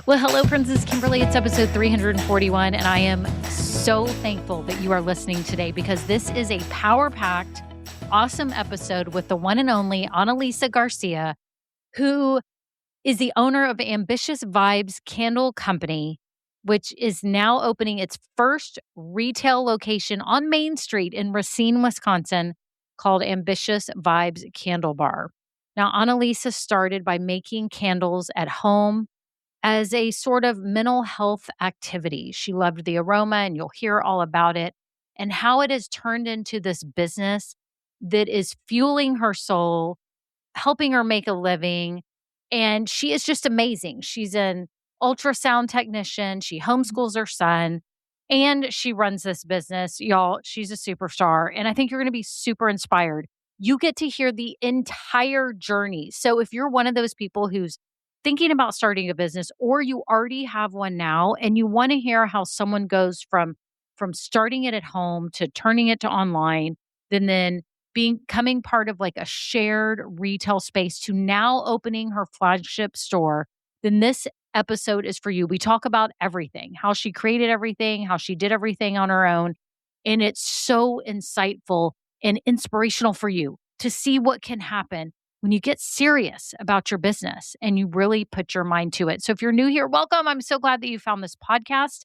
Well, hello, friends. This is Kimberly. It's episode 341, and I am so thankful that you are listening today because this is a power-packed, awesome episode with the one and only AnaLisa Garcia, who is the owner of Ambitious Vibes Candle Company, which is now opening its first retail location on Main Street in Racine, Wisconsin, called Ambitious Vibes Candle Bar. Now, AnaLisa started by making candles at home as a sort of mental health activity. She loved the aroma, and you'll hear all about it and how it has turned into this business that is fueling her soul, helping her make a living. And she is just amazing. She's an ultrasound technician. She homeschools her son and she runs this business. Y'all, she's a superstar. And I think you're going to be super inspired. You get to hear the entire journey. So if you're one of those people who's thinking about starting a business or you already have one now and you want to hear how someone goes from starting it at home to turning it to online, then becoming part of like a shared retail space to now opening her flagship store, then this episode is for you. We talk about everything, how she created everything, how she did everything on her own. And it's so insightful and inspirational for you to see what can happen when you get serious about your business and you really put your mind to it. So if you're new here, welcome. I'm so glad that you found this podcast.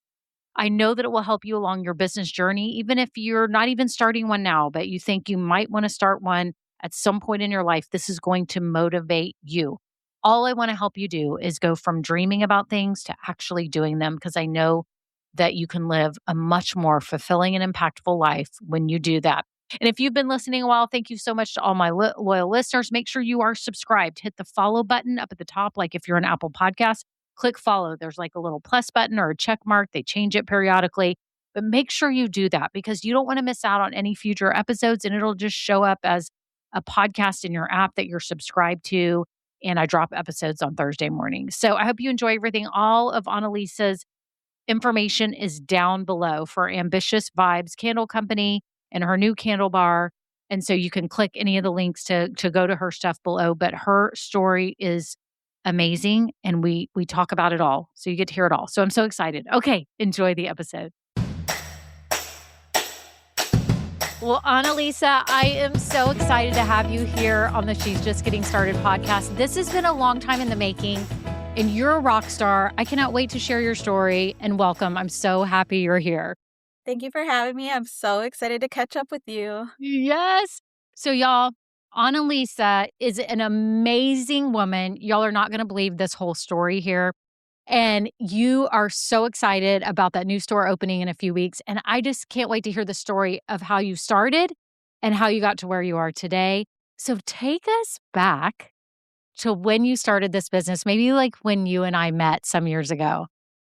I know that it will help you along your business journey, even if you're not even starting one now, but you think you might want to start one at some point in your life. This is going to motivate you. All I want to help you do is go from dreaming about things to actually doing them because I know that you can live a much more fulfilling and impactful life when you do that. And if you've been listening a while, thank you so much to all my loyal listeners. Make sure you are subscribed. Hit the follow button up at the top, like if you're an Apple Podcast. Click follow. There's like a little plus button or a check mark. They change it periodically, but make sure you do that because you don't want to miss out on any future episodes and it'll just show up as a podcast in your app that you're subscribed to. And I drop episodes on Thursday mornings. So I hope you enjoy everything. All of AnaLisa's information is down below for Ambitious Vibes Candle Company and her new candle bar. And so you can click any of the links to go to her stuff below. But her story is amazing. And we talk about it all. So you get to hear it all. So I'm so excited. Okay, enjoy the episode. Well, AnaLisa, I am so excited to have you here on the She's Just Getting Started podcast. This has been a long time in the making, and you're a rock star. I cannot wait to share your story and welcome. I'm so happy you're here. Thank you for having me. I'm so excited to catch up with you. Yes. So y'all, AnaLisa is an amazing woman. Y'all are not going to believe this whole story here. And you are so excited about that new store opening in a few weeks. And I just can't wait to hear the story of how you started and how you got to where you are today. So take us back to when you started this business, maybe like when you and I met some years ago.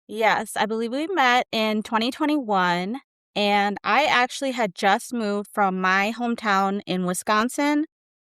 Yes, I believe we met in 2021. And I actually had just moved from my hometown in Wisconsin.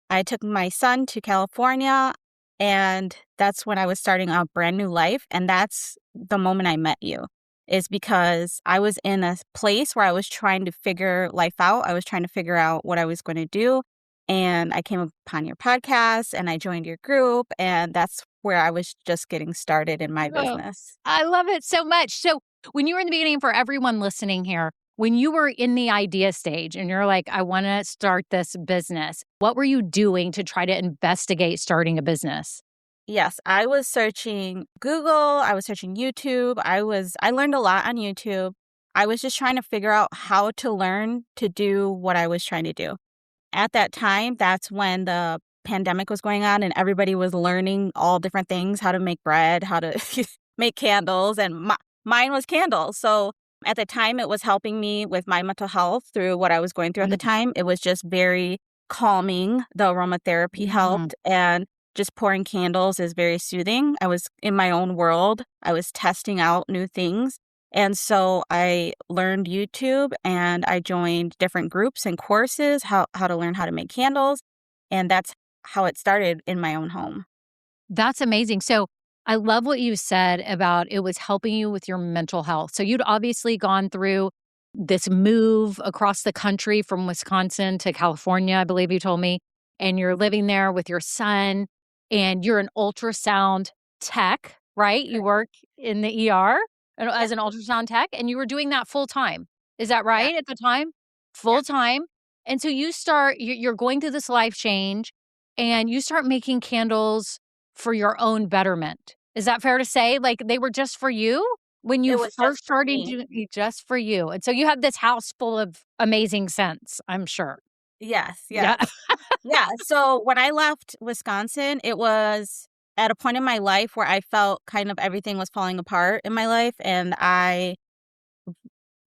I took my son to California. And that's when I was starting a brand new life. And that's the moment I met you, is because I was in a place where I was trying to figure life out. I was trying to figure out what I was going to do. And I came upon your podcast and I joined your group. And that's where I was just getting started in my business. I love it so much. So when you were in the beginning, for everyone listening here, when you were in the idea stage and you're like, I want to start this business, what were you doing to try to investigate starting a business? Yes, I was searching Google. I was searching YouTube. I learned a lot on YouTube. I was just trying to figure out how to learn to do what I was trying to do. At that time, that's when the pandemic was going on and everybody was learning all different things, how to make bread, how to make candles, and mine was candles. So at the time, it was helping me with my mental health through what I was going through at the time. It was just very calming. The aromatherapy helped, and just pouring candles is very soothing. I was in my own world. I was testing out new things. And so I learned YouTube and I joined different groups and courses, how to learn how to make candles. And that's how it started in my own home. That's amazing. So I love what you said about it was helping you with your mental health. So you'd obviously gone through this move across the country from Wisconsin to California, I believe you told me, and you're living there with your son and you're an ultrasound tech, right? You Correct. work in the ER Yeah. as an ultrasound tech, and you were doing that full time. Is that Yeah. right at the time? Yeah. Full time. And so you're going through this life change and you start making candles for your own betterment. Is that fair to say? Like they were just for you when you It was just first for started me. doing just for you. And so you had this house full of amazing scents, I'm sure. Yes, Yeah. yes. Yeah, so when I left Wisconsin, it was at a point in my life where I felt kind of everything was falling apart in my life, and I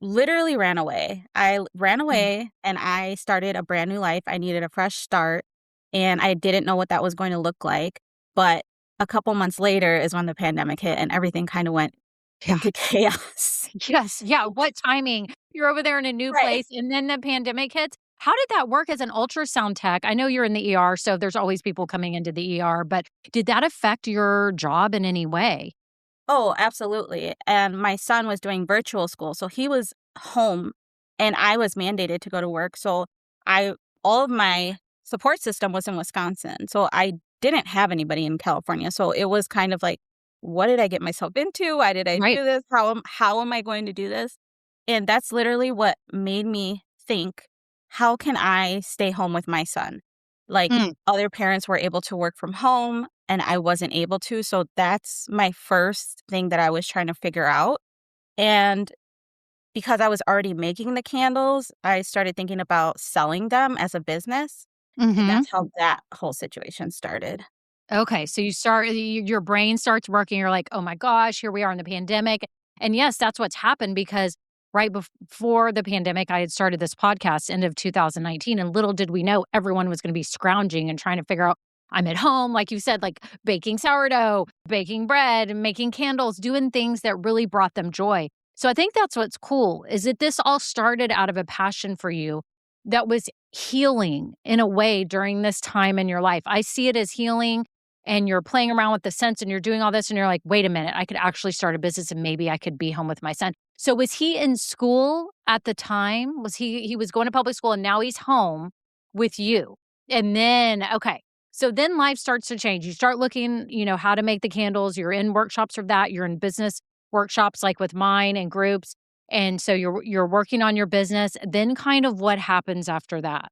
literally ran away. I ran Mhm. away and I started a brand new life. I needed a fresh start, and I didn't know what that was going to look like. But a couple months later is when the pandemic hit and everything kind of went Yeah. into chaos. Yes. Yeah. What timing? You're over there in a new Right. place and then the pandemic hits. How did that work as an ultrasound tech? I know you're in the ER, so there's always people coming into the ER, but did that affect your job in any way? Oh, absolutely. And my son was doing virtual school, so he was home and I was mandated to go to work. So I all of my support system was in Wisconsin. So I didn't have anybody in California. So it was kind of like, what did I get myself into? Why did I Right. do this? How am I going to do this? And that's literally what made me think, how can I stay home with my son? Like Mm. other parents were able to work from home and I wasn't able to. So that's my first thing that I was trying to figure out. And because I was already making the candles, I started thinking about selling them as a business. And Mhm. that's how that whole situation started. Okay, so your brain starts working, you're like, "Oh my gosh, here we are in the pandemic." And yes, that's what's happened because before the pandemic, I had started this podcast end of 2019, and little did we know everyone was gonna be scrounging and trying to figure out I'm at home, like you said, like baking sourdough, baking bread, and making candles, doing things that really brought them joy. So I think that's what's cool, is that this all started out of a passion for you that was healing in a way during this time in your life. I see it as healing and you're playing around with the scents and you're doing all this and you're like, wait a minute, I could actually start a business and maybe I could be home with my son. So was he in school at the time? Was he was going to public school and now he's home with you? And then okay. So then life starts to change. You start looking, how to make the candles. You're in workshops for that. You're in business workshops like with mine and groups. And so you're working on your business. Then kind of what happens after that?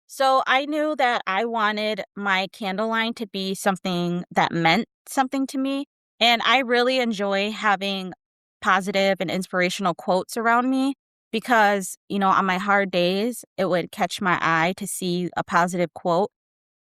So I knew that I wanted my candle line to be something that meant something to me. And I really enjoy having positive and inspirational quotes around me because, on my hard days, it would catch my eye to see a positive quote.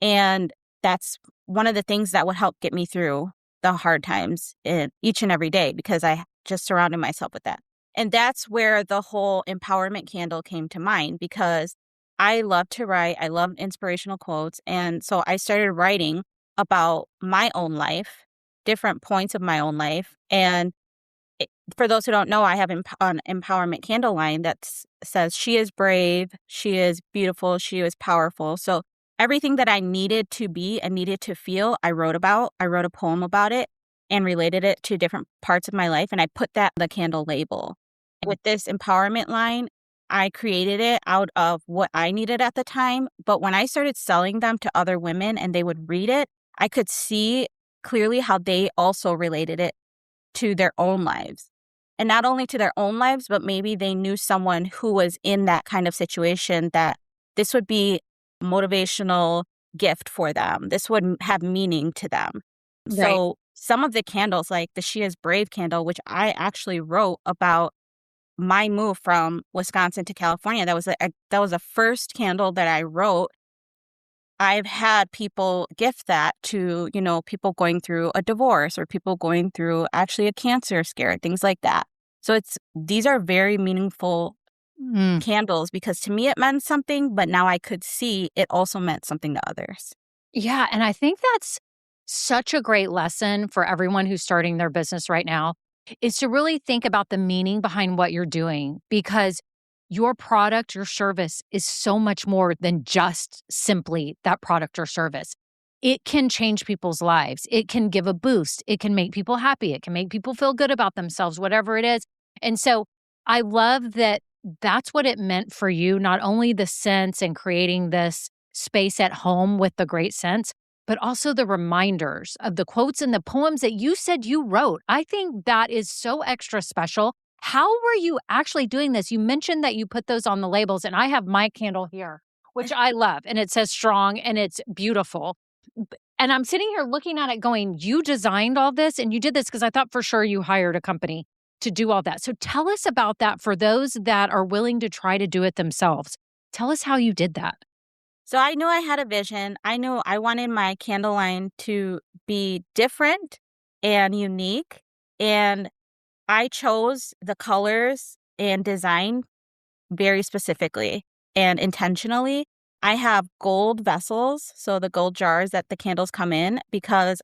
And that's one of the things that would help get me through the hard times each and every day because I just surrounded myself with that. And that's where the whole empowerment candle came to mind because I love to write. I love inspirational quotes. And so I started writing about my own life, different points of my own life. And it, for those who don't know, I have an empowerment candle line that says, she is brave, she is beautiful, she is powerful. So everything that I needed to be and needed to feel, I wrote about. I wrote a poem about it and related it to different parts of my life. And I put that on the candle label. With this empowerment line, I created it out of what I needed at the time. But when I started selling them to other women and they would read it, I could see clearly how they also related it to their own lives. And not only to their own lives, but maybe they knew someone who was in that kind of situation that this would be motivational gift for them. This would have meaning to them. Right. So some of the candles, like the She is Brave candle, which I actually wrote about my move from Wisconsin to California. That was the first candle that I wrote. I've had people gift that to, people going through a divorce or people going through actually a cancer scare, things like that. So these are very meaningful Mm. candles because to me it meant something, but now I could see it also meant something to others. Yeah, and I think that's such a great lesson for everyone who's starting their business right now is to really think about the meaning behind what you're doing because your product, your service is so much more than just simply that product or service. It can change people's lives. It can give a boost. It can make people happy. It can make people feel good about themselves, whatever it is. And so I love that that's what it meant for you, not only the sense and creating this space at home with the great scents, but also the reminders of the quotes and the poems that you said you wrote. I think that is so extra special. How were you actually doing this? You mentioned that you put those on the labels, and I have my candle here, which I love, and it says strong and it's beautiful. And I'm sitting here looking at it going, you designed all this and you did this because I thought for sure you hired a company to do all that. So tell us about that for those that are willing to try to do it themselves. Tell us how you did that. So I knew I had a vision. I knew I wanted my candle line to be different and unique. And I chose the colors and design very specifically and intentionally. I have gold vessels, so the gold jars that the candles come in, because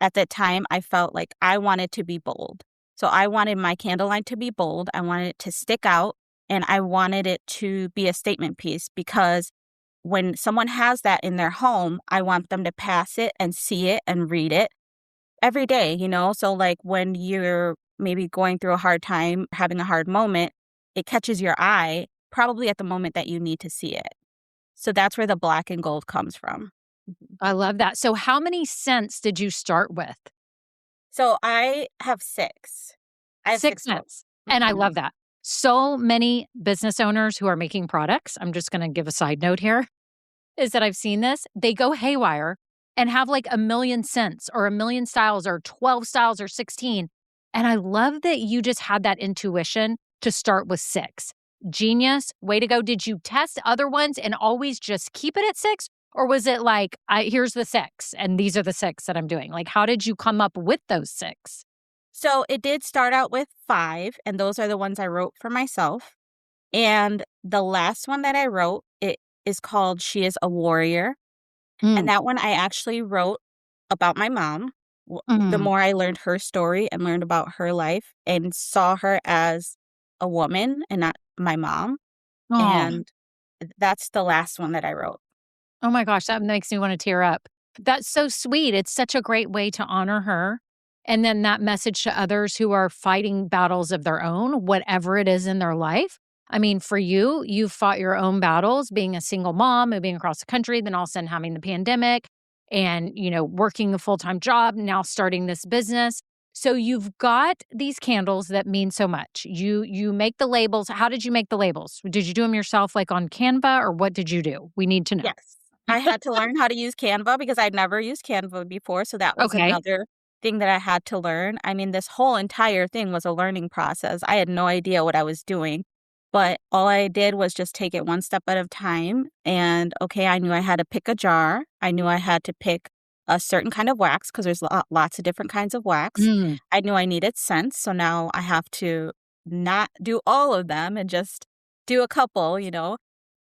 at that time I felt like I wanted to be bold. So I wanted my candle line to be bold. I wanted it to stick out, and I wanted it to be a statement piece, because when someone has that in their home, I want them to pass it and see it and read it every day, you know? So like when you're maybe going through a hard time, having a hard moment, it catches your eye probably at the moment that you need to see it. So that's where the black and gold comes from. Mhm. I love that. So how many scents did you start with? So I have six. I have 6 six gold. scents. And I Mhm. love that. So many business owners who are making products, I'm just going to give a side note here, is that I've seen this. They go haywire and have like a million scents or a million styles or 12 styles or 16. And I love that you just had that intuition to start with 6. Genius. Way to go. Did you test other ones and always just keep it at 6? Or was it like, here's the 6 and these are the 6 that I'm doing? Like, how did you come up with those 6? So it did start out with 5, and those are the ones I wrote for myself. And the last one that I wrote, it is called She is a Warrior. And Mm, that one I actually wrote about my mom. The mm. more I learned her story and learned about her life and saw her as a woman and not my mom. Oh, And that's the last one that I wrote. oh my gosh, that makes me want to tear up. That's so sweet. It's such a great way to honor her. And then that message to others who are fighting battles of their own, whatever it is in their life. I mean, for you, you fought your own battles being a single mom, moving across the country, then all of a sudden having the pandemic and, working a full time job, now starting this business. So you've got these candles that mean so much. You make the labels. How did you make the labels? Did you do them yourself like on Canva or what did you do? We need to know. Yes. I had to learn how to use Canva because I'd never used Canva before, so that was Okay. another thing that I had to learn. I mean, this whole entire thing was a learning process. I had no idea what I was doing, but all I did was just take it one step at a time. And okay, I knew I had to pick a jar. I knew I had to pick a certain kind of wax because there's lots of different kinds of wax. Mm, I knew I needed scents, so now I have to not do all of them and just do a couple, you know.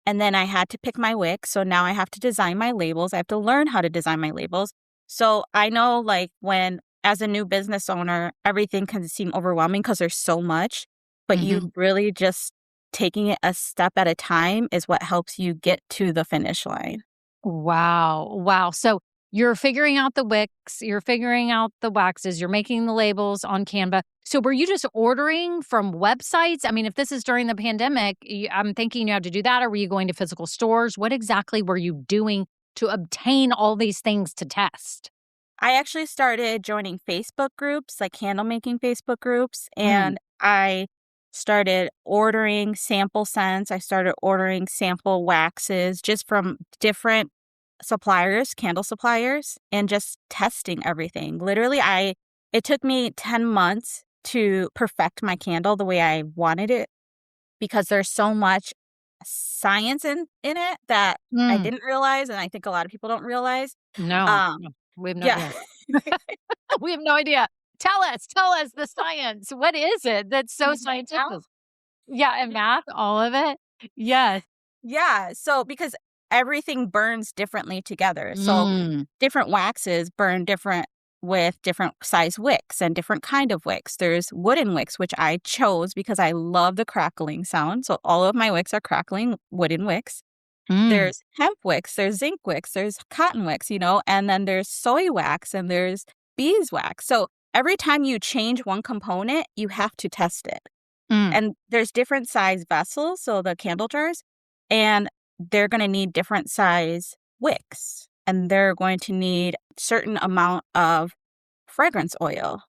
And then I had to pick my wick. So now I have to design my labels. I have to learn how to design my labels. So I know, like, when as a new business owner, everything can seem overwhelming because there's so much, but mhm. you really just taking it a step at a time is what helps you get to the finish line. Wow. Wow. So you're figuring out the wicks, you're figuring out the waxes, you're making the labels on Canva. So were you just ordering from websites? I mean, if this is during the pandemic, I'm thinking you have to do that. Or were you going to physical stores? What exactly were you doing to obtain all these things to test? I actually started joining Facebook groups, like candle making Facebook groups, Mm, and I started ordering sample scents. I started ordering sample waxes just from different suppliers, candle suppliers, and just testing everything. Literally, it took me 10 months to perfect my candle the way I wanted it because there's so much science in it that I mm. didn't realize, and I think a lot of people don't realize. No, Um, no, we have no, yeah. yeah, we have no idea. Tell us the science. What is it that's so scientific? Math? Yeah, and math, all of it. Yes. Yeah, so because everything burns differently together. So Mm, different waxes burn different with different size wicks and different kind of wicks. There's wooden wicks, which I chose because I love the crackling sound. So all of my wicks are crackling wooden wicks. mm, There's hemp wicks, there's zinc wicks, there's cotton wicks, you know, and then there's soy wax and there's beeswax. So every time you change one component, you have to test it. mm. And there's different size vessels, so the candle jars, and they're gonna need different size wicks. and they're going to need a certain amount of fragrance oil.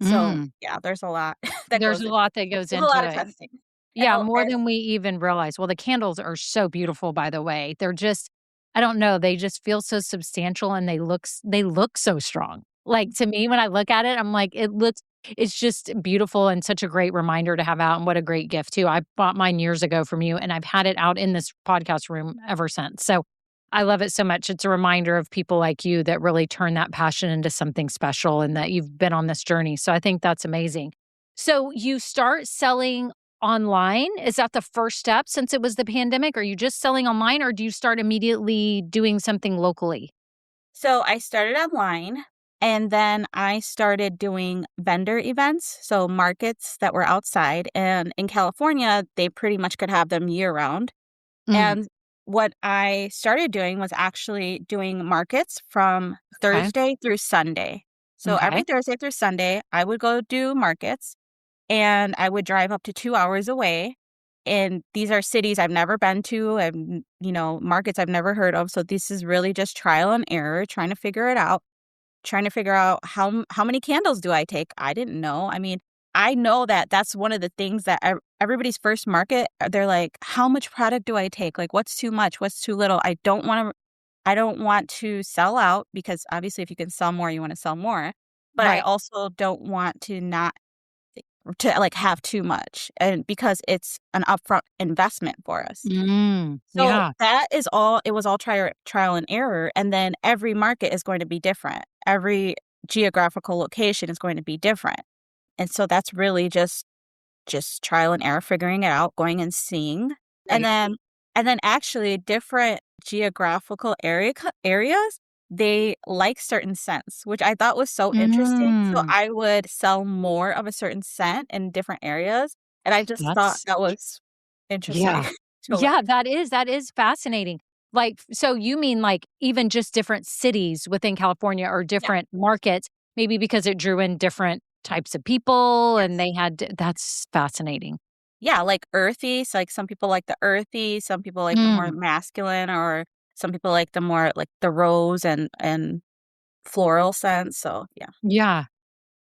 So Mm. yeah, there's a lot that There's goes a into lot it. that goes There's a into lot of it. testing. Yeah, Oh, more than we even realize. Well, the candles are so beautiful, by the way. They're just I don't know, they just feel so substantial and they look so strong. Like, to me, when I look at it, I'm like, it's just beautiful and such a great reminder to have out, and what a great gift too. I bought mine years ago from you, and I've had it out in this podcast room ever since. So, I love it so much. It's a reminder of people like you that really turn that passion into something special and that you've been on this journey. So, I think that's amazing. So, you start selling online? Is that the first step since it was the pandemic? Are you just selling online, or do you start immediately doing something locally? so I started online and then I started doing vendor events, so markets that were outside. And in California, they pretty much could have them year round. Mm, And what I started doing was actually doing markets from okay. Thursday through Sunday. So every Okay. Thursday through Sunday, I would go do markets and I would drive up to 2 hours away. And these are cities I've never been to, and markets I've never heard of. So this is really just trial and error, trying to figure it out, trying to figure out how many candles do I take. I didn't know. I mean, I know that that's one of the things that everybody's first market. They're like, how much product do I take? Like, what's too much? What's too little? I don't want to. I don't want to sell out because obviously, if you can sell more, you want to sell more. But I Right. also don't want to like have too much, and because it's an upfront investment for us. So Yeah. it was all trial and error, and then every market is going to be different. Every geographical location is going to be different. And so that's really just trial and error, figuring it out, going and seeing. And Right. then actually different geographical areas, they like certain scents, which I thought was so interesting. So Mm. I would sell more of a certain scent in different areas, and I just thought That's that was interesting yeah. to learn. Yeah, that is fascinating. Like, so you mean, like, even just different cities within California or Yeah. different markets, maybe because it drew in different types of people and Yes. they had that's fascinating. Yeah, like earthy. So like some people like the earthy, some people like the more Mm. masculine, or some people like the more like the rose and floral scents. So yeah. Yeah.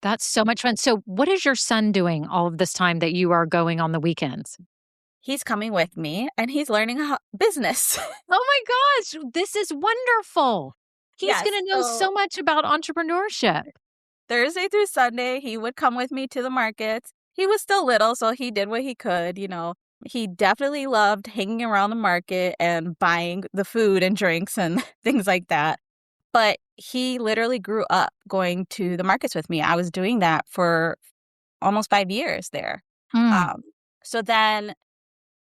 That's so much fun. So, what is your son doing all of this time that you are going on the weekends? He's coming with me and he's learning how business. Oh my gosh, this is wonderful. He's Yes. gonna know So so much about entrepreneurship. Thursday through Sunday, he would come with me to the markets. He was still little, so he did what he could. He definitely loved hanging around the market and buying the food and drinks and things like that. But he literally grew up going to the markets with me. I was doing that for almost 5 years there. Mm, Um, so then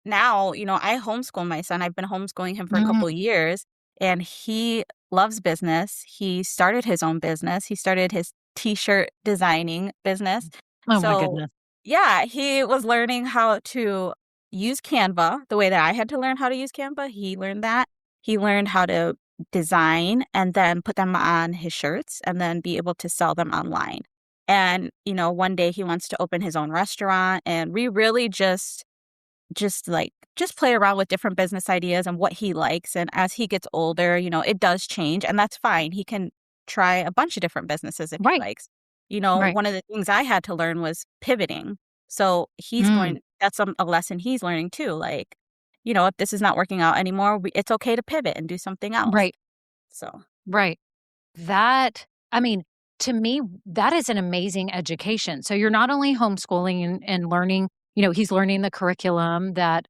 now, I homeschool my son. I've been homeschooling him for a couple mm. years, and he loves business. He started his own business. He started his t-shirt designing business. Oh my So, goodness. yeah, he was learning how to use Canva the way that I had to learn how to use Canva. He learned that. He learned how to design and then put them on his shirts and then be able to sell them online. And, one day he wants to open his own restaurant, and we really just play around with different business ideas and what he likes. And as he gets older, it does change, and that's fine. He can try a bunch of different businesses if he Right, likes. right. One of the things I had to learn was pivoting. So Mm, that's a lesson he's learning too. Like, if this is not working out anymore, it's okay to pivot and do something else. right, So right. That I mean, to me, that is an amazing education. So you're not only homeschooling and learning, he's learning the curriculum that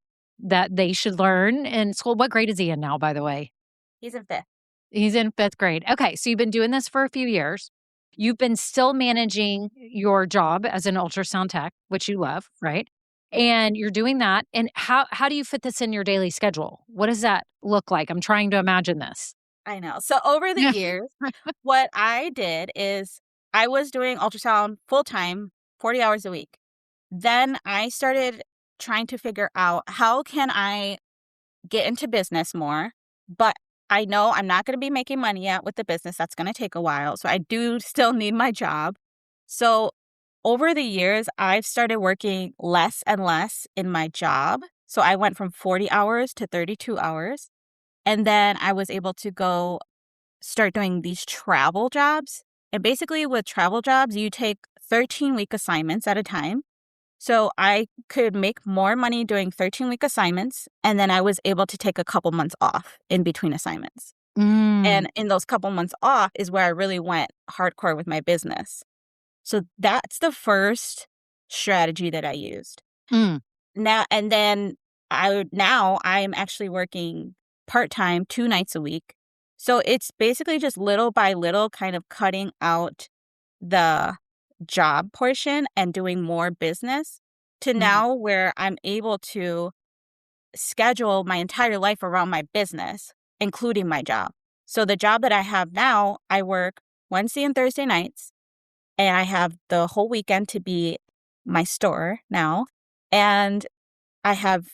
they should learn in school. What grade is he in now, by the way? he's in fifth. He's in 5th grade. Okay, so you've been doing this for a few years. You've been still managing your job as an ultrasound tech, which you love, right? And you're doing that. And how do you fit this in your daily schedule? What does that look like? I'm trying to imagine this. I know. So over the Yeah. years, what I did is I was doing ultrasound full time, 40 hours a week. Then I started trying to figure out how can I get into business more, but I know I'm not going to be making money yet with the business. That's going to take a while. So I do still need my job. So over the years, I've started working less and less in my job. So I went from 40 hours to 32 hours. And then I was able to go start doing these travel jobs. And basically with travel jobs, you take 13-week assignments at a time. So I could make more money doing 13-week assignments, and then I was able to take a couple months off in between assignments. Mm, And in those couple months off is where I really went hardcore with my business. So that's the first strategy that I used. mm, Now and then now I'm actually working part-time 2 nights a week. So it's basically just little by little kind of cutting out the job portion and doing more business to mm, now where I'm able to schedule my entire life around my business, including my job. So the job that I have now, I work Wednesday and Thursday nights, and I have the whole weekend to be my store now. And I have,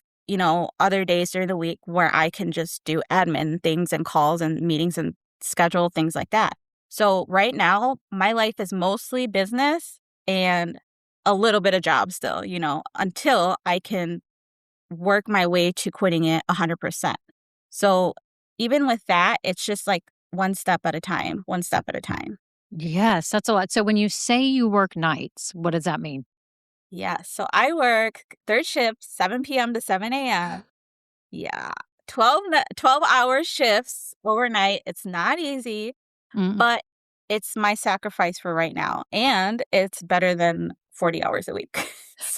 other days during the week where I can just do admin things and calls and meetings and schedule things like that. So right now, my life is mostly business and a little bit of job still, until I can work my way to quitting it 100%. So even with that, it's just like one step at a time, one step at a time. yes, that's a lot. So when you say you work nights, what does that mean? Yeah. So I work third shift, 7 p.m. to 7 a.m. Yeah. 12-hour shifts overnight. It's not easy, Mm. but it's my sacrifice for right now. And it's better than 40 hours a week.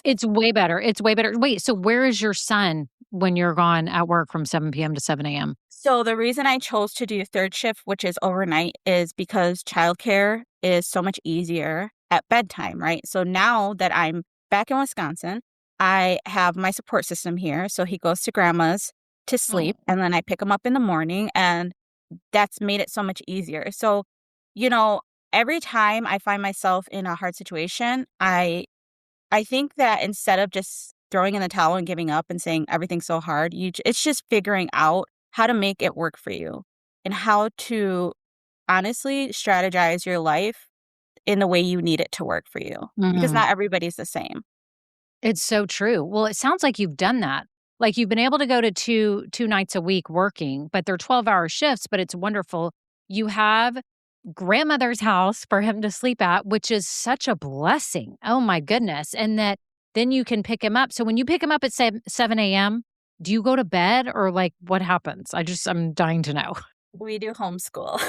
It's way better. It's way better. Wait, so where is your son when you're gone at work from 7 p.m. to 7 a.m.? So the reason I chose to do third shift, which is overnight, is because childcare is so much easier at bedtime, right? So now that I'm back in Wisconsin, I have my support system here. So he goes to grandma's to Oh. sleep, and then I pick him up in the morning, and that's made it so much easier. So, you know, every time I find myself in a hard situation, I think that instead of just throwing in the towel and giving up and saying everything's so hard, it's just figuring out how to make it work for you and how to honestly strategize your life in the way you need it to work for you because Mhm. not everybody's the same. It's so true. Well, it sounds like you've done that. Like you've been able to go to two nights a week working, but they're 12-hour shifts, but it's wonderful. You have grandmother's house for him to sleep at, which is such a blessing. Oh my goodness. And that then you can pick him up. So when you pick him up at 7 a.m., do you go to bed or like what happens? I'm dying to know. We do homeschool.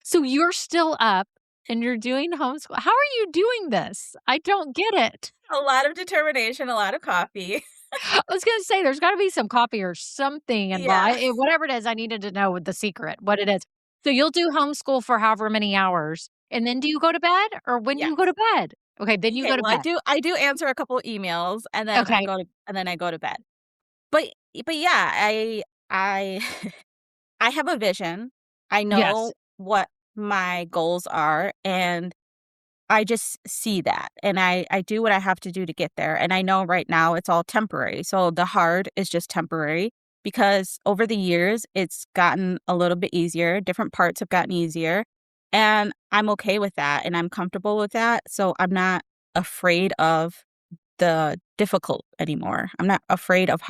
So you're still up and you're doing homeschool. How are you doing this? I don't get it. A lot of determination, a lot of coffee. I was gonna say there's gotta be some coffee or something involved. Yeah. Whatever it is, I needed to know the secret, what it is. So you'll do homeschool for however many hours, and then do you go to bed, or when do Yes. you go to bed? Okay, then you Okay, go to well, I bed. do I do answer a couple emails and then Okay. I go to bed. But but yeah, I I have a vision. I Yes. know what my goals are, and I just see that, and I do what I have to do to get there, and I know right now it's all temporary, so the hard is just temporary because over the years, it's gotten a little bit easier, different parts have gotten easier, and I'm okay with that, and I'm comfortable with that, so I'm not afraid of the difficult anymore. I'm not afraid of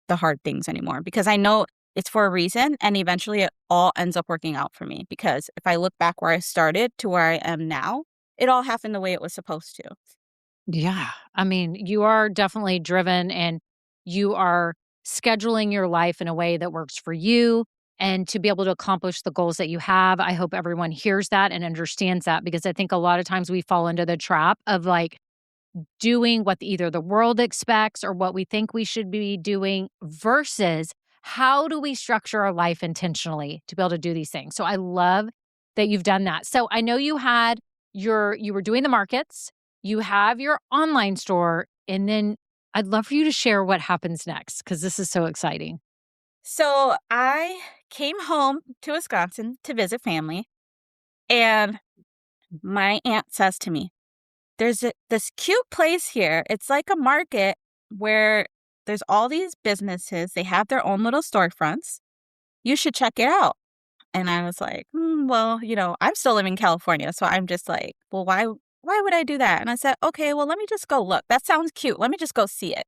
the hard things anymore because I know it's for a reason and eventually it all ends up working out for me because if I look back where I started to where I am now, it all happened the way it was supposed to. Yeah. I mean, you are definitely driven and you are scheduling your life in a way that works for you and to be able to accomplish the goals that you have. I hope everyone hears that and understands that because I think a lot of times we fall into the trap of like doing what either the world expects or what we think we should be doing versus how do we structure our life intentionally to be able to do these things. So I love that you've done that. So I know you were doing the markets, you have your online store, and then I'd love for you to share what happens next because this is so exciting. So I came home to Wisconsin to visit family, and my aunt says to me, this cute place here. It's like a market where there's all these businesses. They have their own little storefronts. You should check it out. And I was like, well, I'm still living in California. So I'm just like, well, why would I do that? And I said, okay, well, let me just go look. That sounds cute. Let me just go see it.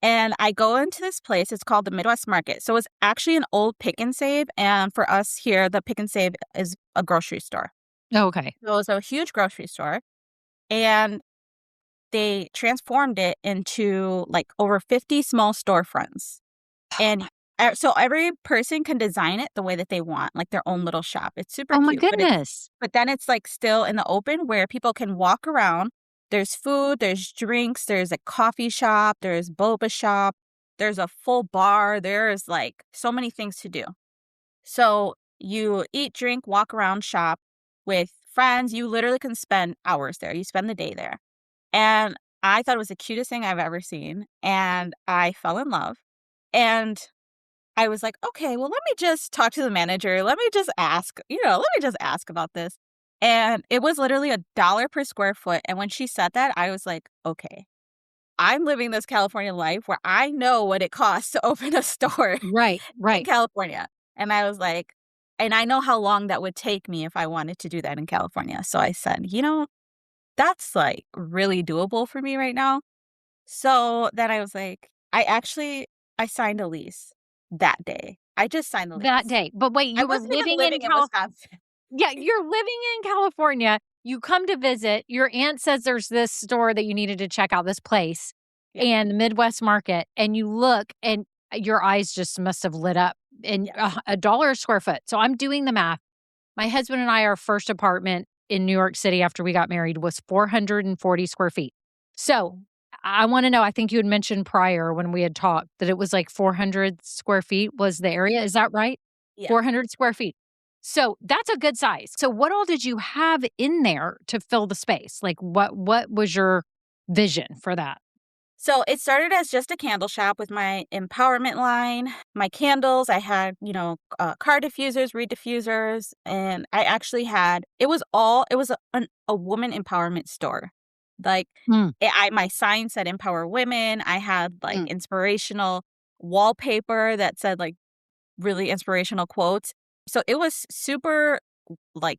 And I go into this place. It's called the Midwest Market. So it's actually an old Pick and Save. And for us here, the Pick and Save is a grocery store. Okay. So it's a huge grocery store. And they transformed it into like over 50 small storefronts. And so every person can design it the way that they want, like their own little shop. It's super Oh my cute. goodness. But then it's like still in the open where people can walk around. There's food, there's drinks, there's a coffee shop, there's boba shop, there's a full bar. There's like so many things to do. So you eat, drink, walk around, shop with friends. You literally can spend hours there. You spend the day there. And I thought it was the cutest thing I've ever seen. And I fell in love. And I was like, okay, well, let me just talk to the manager. Let me just ask, about this. And it was literally $1 per square foot. And when she said that, I was like, okay, I'm living this California life where I know what it costs to open a store Right. in California. And I was like, and I know how long that would take me if I wanted to do that in California. So I said, that's like really doable for me right now. So then I was like, I signed a lease that day. I just signed the lease. That day. But wait, I you were wasn't even living living in in Wisconsin. Yeah, you're living in California. You come to visit. Your aunt says there's this store that you needed to check out, this place, Yeah. and the Midwest Market, and you look, and your eyes just must have lit up. And Yeah. $1 a square foot. So I'm doing the math. My husband and I, our first apartment in New York City after we got married was 440 square feet. So I want to know, I think you had mentioned prior when we had talked that it was like 400 square feet was the area. Is that right? Yeah. 400 square feet. So that's a good size. So what all did you have in there to fill the space? Like what was your vision for that? So it started as just a candle shop with my empowerment line, my candles. I had, car diffusers, reed diffusers, and I actually had, it was a woman empowerment store. Like Mm, my sign said empower women. I had like mm, inspirational wallpaper that said like really inspirational quotes. So it was super like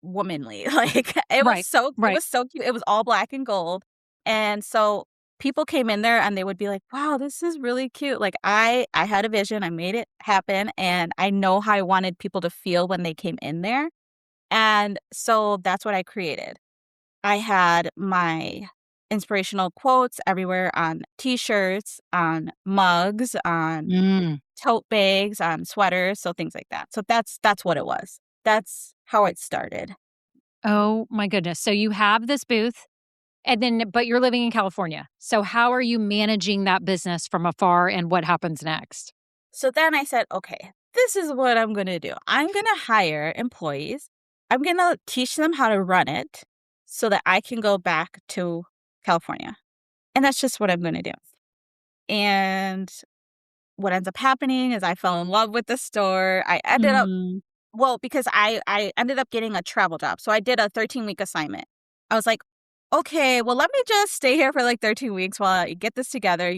womanly. Like right. it Right. was so cute. It was all black and gold. And so people came in there and they would be like, "Wow, this is really cute." Like I had a vision, I made it happen, and I know how I wanted people to feel when they came in there. And so that's what I created. I had my inspirational quotes everywhere on t-shirts, on mugs, on Mm. tote bags, on sweaters, so things like that. So that's what it was. That's how it started. Oh my goodness. So you have this booth. And then, but you're living in California. So how are you managing that business from afar and what happens next? So then I said, okay, this is what I'm going to do. I'm going to hire employees. I'm going to teach them how to run it so that I can go back to California. And that's just what I'm going to do. And what ends up happening is I fell in love with the store. I ended up, Mm, well, because I ended up getting a travel job. So I did a 13-week assignment. I was like, okay, well, let me just stay here for like 13 weeks while I get this together.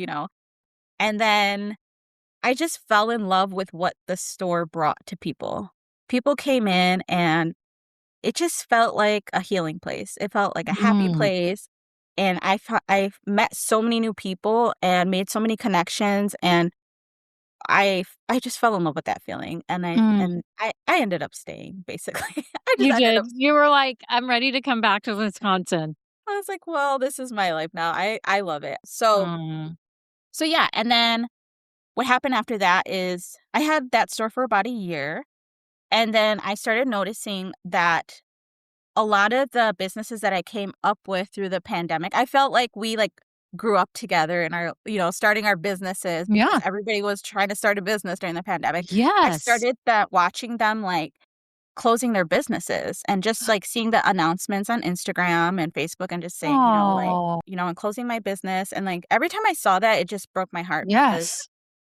And then I just fell in love with what the store brought to people. People came in and it just felt like a healing place. It felt like a happy mm, place. And I've met so many new people and made so many connections. And I just fell in love with that feeling. And mm. I ended up staying, basically. I just You ended did. up, You were like, I'm ready to come back to Wisconsin. I was like, well, this is my life now. I love it. So, Mm, so yeah. And then what happened after that is I had that store for about a year. And then I started noticing that a lot of the businesses that I came up with through the pandemic, I felt like we like grew up together in our, starting our businesses because yeah. everybody was trying to start a business during the pandemic. I Yes. started that watching them like closing their businesses and just like seeing the announcements on Instagram and Facebook and just saying, Oh, I'm closing my business. And like every time I saw that, it just broke my heart because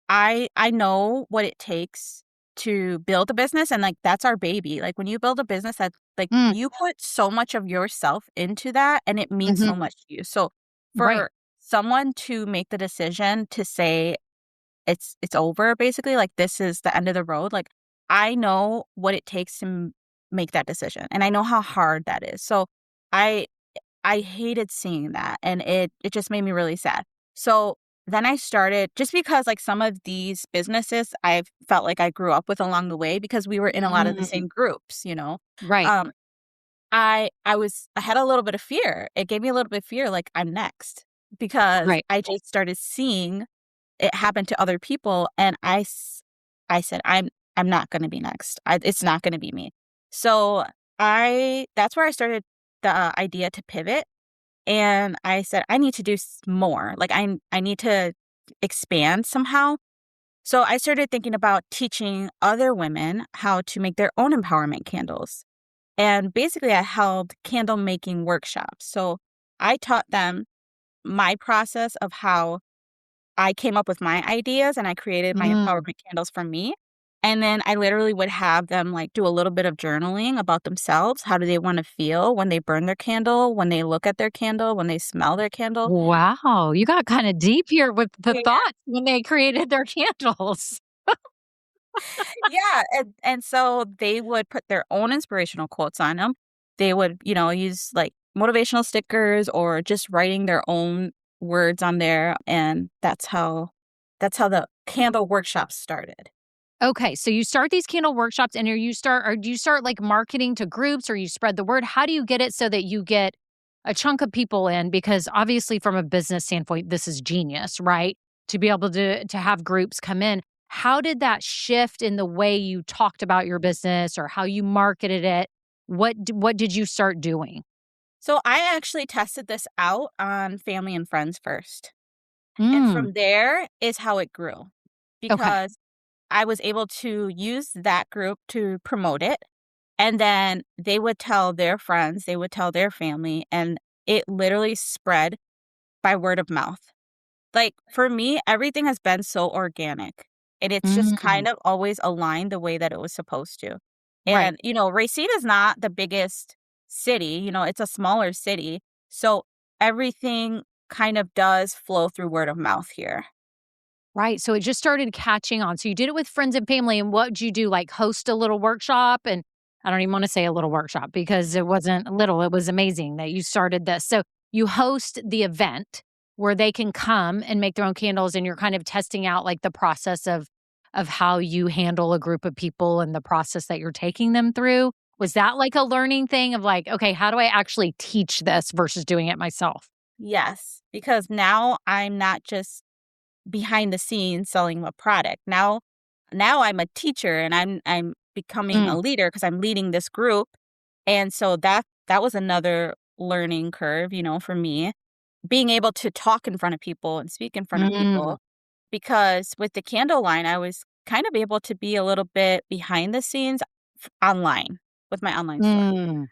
yes. I know what it takes to build a business, and like that's our baby. Like when you build a business, that like Mm, you put so much of yourself into that and it means hmm. so much to you. So Right. for someone to make the decision to say it's over basically, like this is the end of the road, like I know what it takes to make that decision and I know how hard that is. So I I hated seeing that and it just made me really sad. So then I started, just because like some of these businesses I've felt like I grew up with along the way because we were in a lot of the Mm, same groups, you know. right, Um, I had a little bit of fear. It gave me a little bit of fear, like I'm next, because right. I just started seeing it happen to other people, and I said, I'm not going to be next. It's not going to be me. So that's where I started the idea to pivot, and I said I need to do more. Like I need to expand somehow. So I started thinking about teaching other women how to make their own empowerment candles. And basically, I held candle making workshops. So I taught them my process of how I came up with my ideas and I created my Mm. empowerment candles for me. And then I literally would have them like do a little bit of journaling about themselves. How do they want to feel when they burn their candle, when they look at their candle, when they smell their candle? Wow, you got kinda deep here with the Yeah. thoughts when they created their candles. Yeah. And so they would put their own inspirational quotes on them. They would, use like motivational stickers or just writing their own words on there. And that's how the candle workshop started. Okay, so you start these candle workshops and do you start, like, marketing to groups or you spread the word? How do you get it so that you get a chunk of people in? Because obviously from a business standpoint, this is genius, right? To be able to have groups come in. How did that shift in the way you talked about your business or how you marketed it? What did you start doing? So I actually tested this out on family and friends first. And Mm, from there is how it grew, okay. because I was able to use that group to promote it. And then they would tell their friends, they would tell their family, and it literally spread by word of mouth. Like for me, everything has been so organic, and it's just Mm, kind of always aligned the way that it was supposed to. right. And, Racine is not the biggest city, it's a smaller city. So everything kind of does flow through word of mouth here. Right, so it just started catching on. So you did it with friends and family, and what'd you do, like, host a little workshop? And I don't even wanna say a little workshop because it wasn't little, it was amazing that you started this. So you host the event where they can come and make their own candles, and you're kind of testing out, like, the process of how you handle a group of people and the process that you're taking them through. Was that like a learning thing of like, "Okay, how do I actually teach this versus doing it myself?" Yes, because now I'm not just behind the scenes selling a product. Now I'm a teacher, and I'm becoming a Mm, leader because I'm leading this group. And so that was another learning curve, for me, being able to talk in front of people and speak in front of mm, people, because with the candle line I was kind of able to be a little bit behind the scenes online with my online store. mm.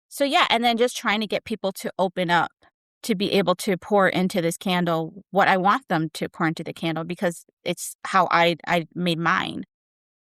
So yeah, and then just trying to get people to open up to be able to pour into this candle what I want them to pour into the candle, because it's how I made mine.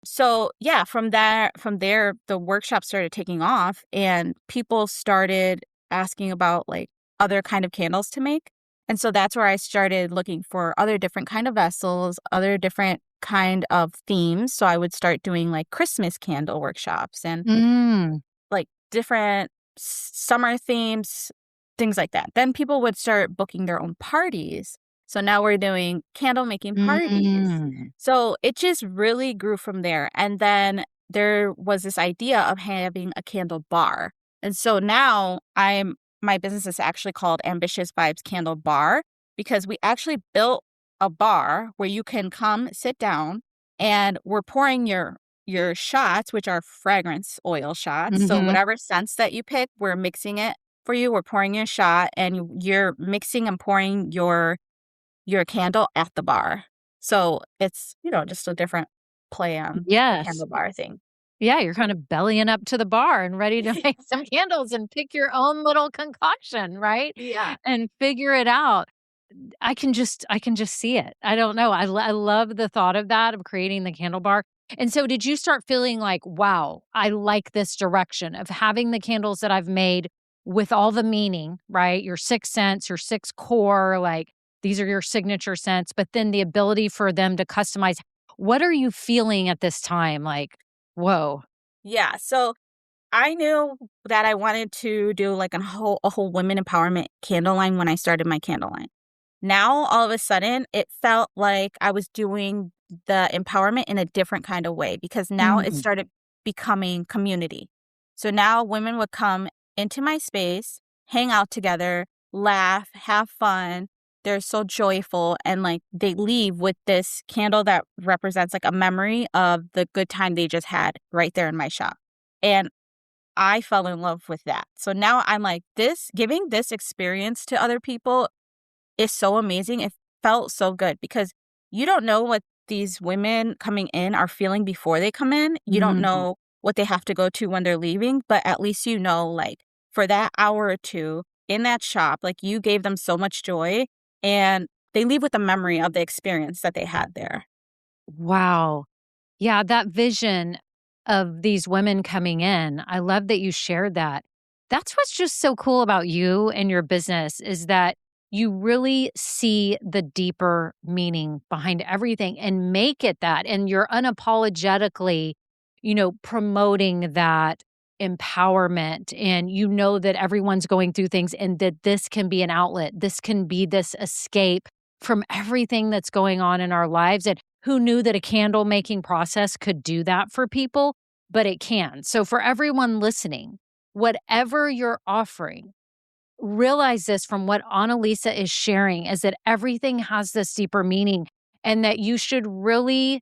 So yeah, from there the workshop started taking off, and people started asking about like other kind of candles to make. And so that's where I started looking for other different kind of vessels, other different kind of themes. So I would start doing like Christmas candle workshops and Mm. like different summer themes, things like that. Then people would start booking their own parties. So now we're doing candle making parties. Mm. So it just really grew from there. And then there was this idea of having a candle bar. And so now my business is actually called Ambitious Vibes Candle Bar, because we actually built a bar where you can come sit down, and we're pouring your shots, which are fragrance oil shots. So Mhm. whatever scents that you pick, we're mixing it for you. We're pouring your shot, and you're mixing and pouring your candle at the bar. So it's, just a different play on the Yes. candle bar thing. Yeah, you're kind of bellying up to the bar and ready to make some candles and pick your own little concoction, right? Yeah. And figure it out. I can just see it. I don't know. I love the thought of that, of creating the candle bar. And so did you start feeling like, "Wow, I like this direction of having the candles that I've made with all the meaning," right? Your 6 scents, your 6 core, like, these are your signature scents, but then the ability for them to customize. What are you feeling at this time? Like, "Whoa." Yeah. So I knew that I wanted to do like a whole women empowerment candle line when I started my candle line. Now, all of a sudden, it felt like I was doing the empowerment in a different kind of way because now it Mm. started becoming community. So now women would come into my space, hang out together, laugh, have fun. They're so joyful and like they leave with this candle that represents like a memory of the good time they just had right there in my shop. And I fell in love with that. So now I'm like, this giving this experience to other people is so amazing. It felt so good because you don't know what these women coming in are feeling before they come in. You don't Mhm. know what they have to go to when they're leaving, but at least you know, like, for that hour or two in that shop, like, you gave them so much joy and they leave with a memory of the experience that they had there. Wow. Yeah, that vision of these women coming in, I love that you shared that. That's what's just so cool about you and your business is that you really see the deeper meaning behind everything and make it that. And you're unapologetically, promoting that empowerment. And you know that everyone's going through things and that this can be an outlet. This can be this escape from everything that's going on in our lives. And who knew that a candle making process could do that for people? But it can. So, for everyone listening, whatever you're offering, realize this from what AnaLisa is sharing is that everything has this deeper meaning and that you should really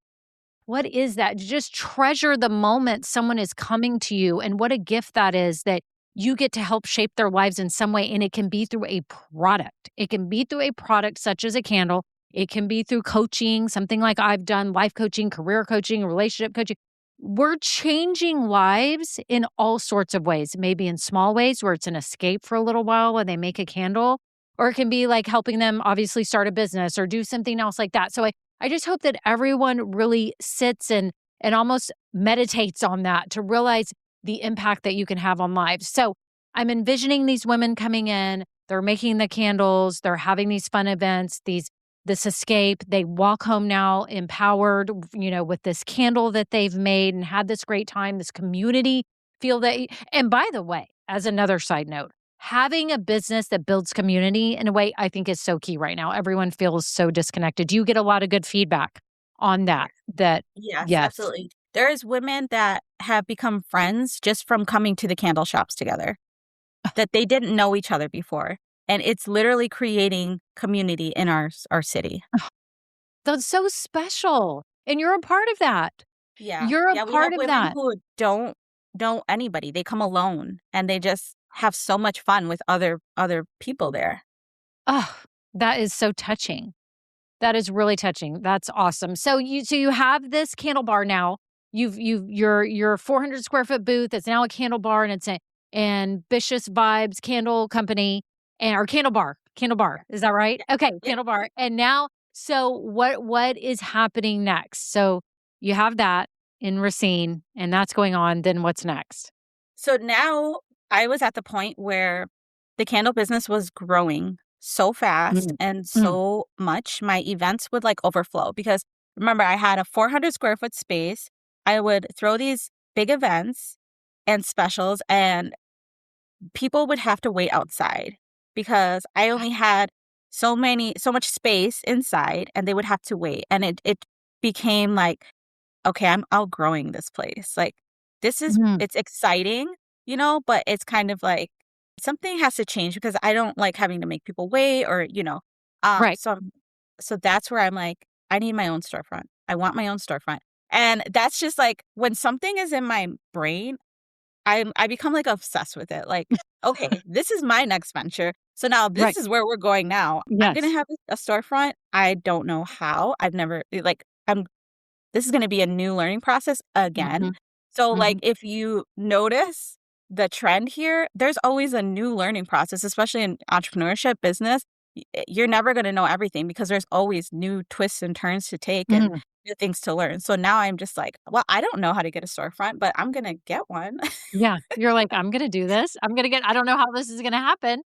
what is that? Just treasure the moment someone is coming to you and what a gift that is that you get to help shape their lives in some way. And it can be through a product. It can be through a product such as a candle. It can be through coaching, something like I've done, life coaching, career coaching, relationship coaching. We're changing lives in all sorts of ways, maybe in small ways where it's an escape for a little while when they make a candle, or it can be like helping them obviously start a business or do something else like that. So I just hope that everyone really sits and almost meditates on that to realize the impact that you can have on lives. So I'm envisioning these women coming in, they're making the candles, they're having these fun events, this escape. They walk home now empowered, with this candle that they've made and had this great time, this community feel that. And by the way, as another side note, having a business that builds community in a way I think is so key right now. Everyone feels so disconnected. Do you get a lot of good feedback on that? That Yes, yes. absolutely. There's women that have become friends just from coming to the candle shops together, that they didn't know each other before. And it's literally creating community in our city. That's so special. And you're a part of that. Yeah. You're a Yeah, we have part of women that. who don't know anybody. They come alone and they just have so much fun with other people there. Oh, that is so touching. That is really touching. That's awesome. So you have this candle bar now. Your 400 square foot booth. It's now a candle bar, and it's a ambitious vibes candle company and or candle bar. Candle bar. Is that right? Yeah. Okay, Yep. candle bar. And now, so what is happening next? So you have that in Racine, and that's going on. Then what's next? So now I was at the point where the candle business was growing so fast Mm, and mm. so much, my events would like overflow because remember, I had a 400 square foot space. I would throw these big events and specials, and people would have to wait outside because I only had so much space inside and they would have to wait. And it became like, okay, I'm outgrowing this place. Like, Mhm. it's exciting, but it's kind of like something has to change because I don't like having to make people wait or. Um, Right. so, I'm, so that's where I'm like, I need my own storefront. I want my own storefront. And that's just like when something is in my brain, I become like obsessed with it. Like, okay, this is my next venture. So now this Right. is where we're going now. I'm gonna Yes. have a storefront. I don't know how. I've never like I'm this is going to be a new learning process again. Mhm. So, like, Mhm. if you notice the trend here, there's always a new learning process, especially in entrepreneurship, business. You're never going to know everything because there's always new twists and turns to take and Mhm. new things to learn. So now I'm just like, well, I don't know how to get a storefront, but I'm going to get one. Yeah, you're like, "I'm gonna do this. I don't know how this is gonna happen."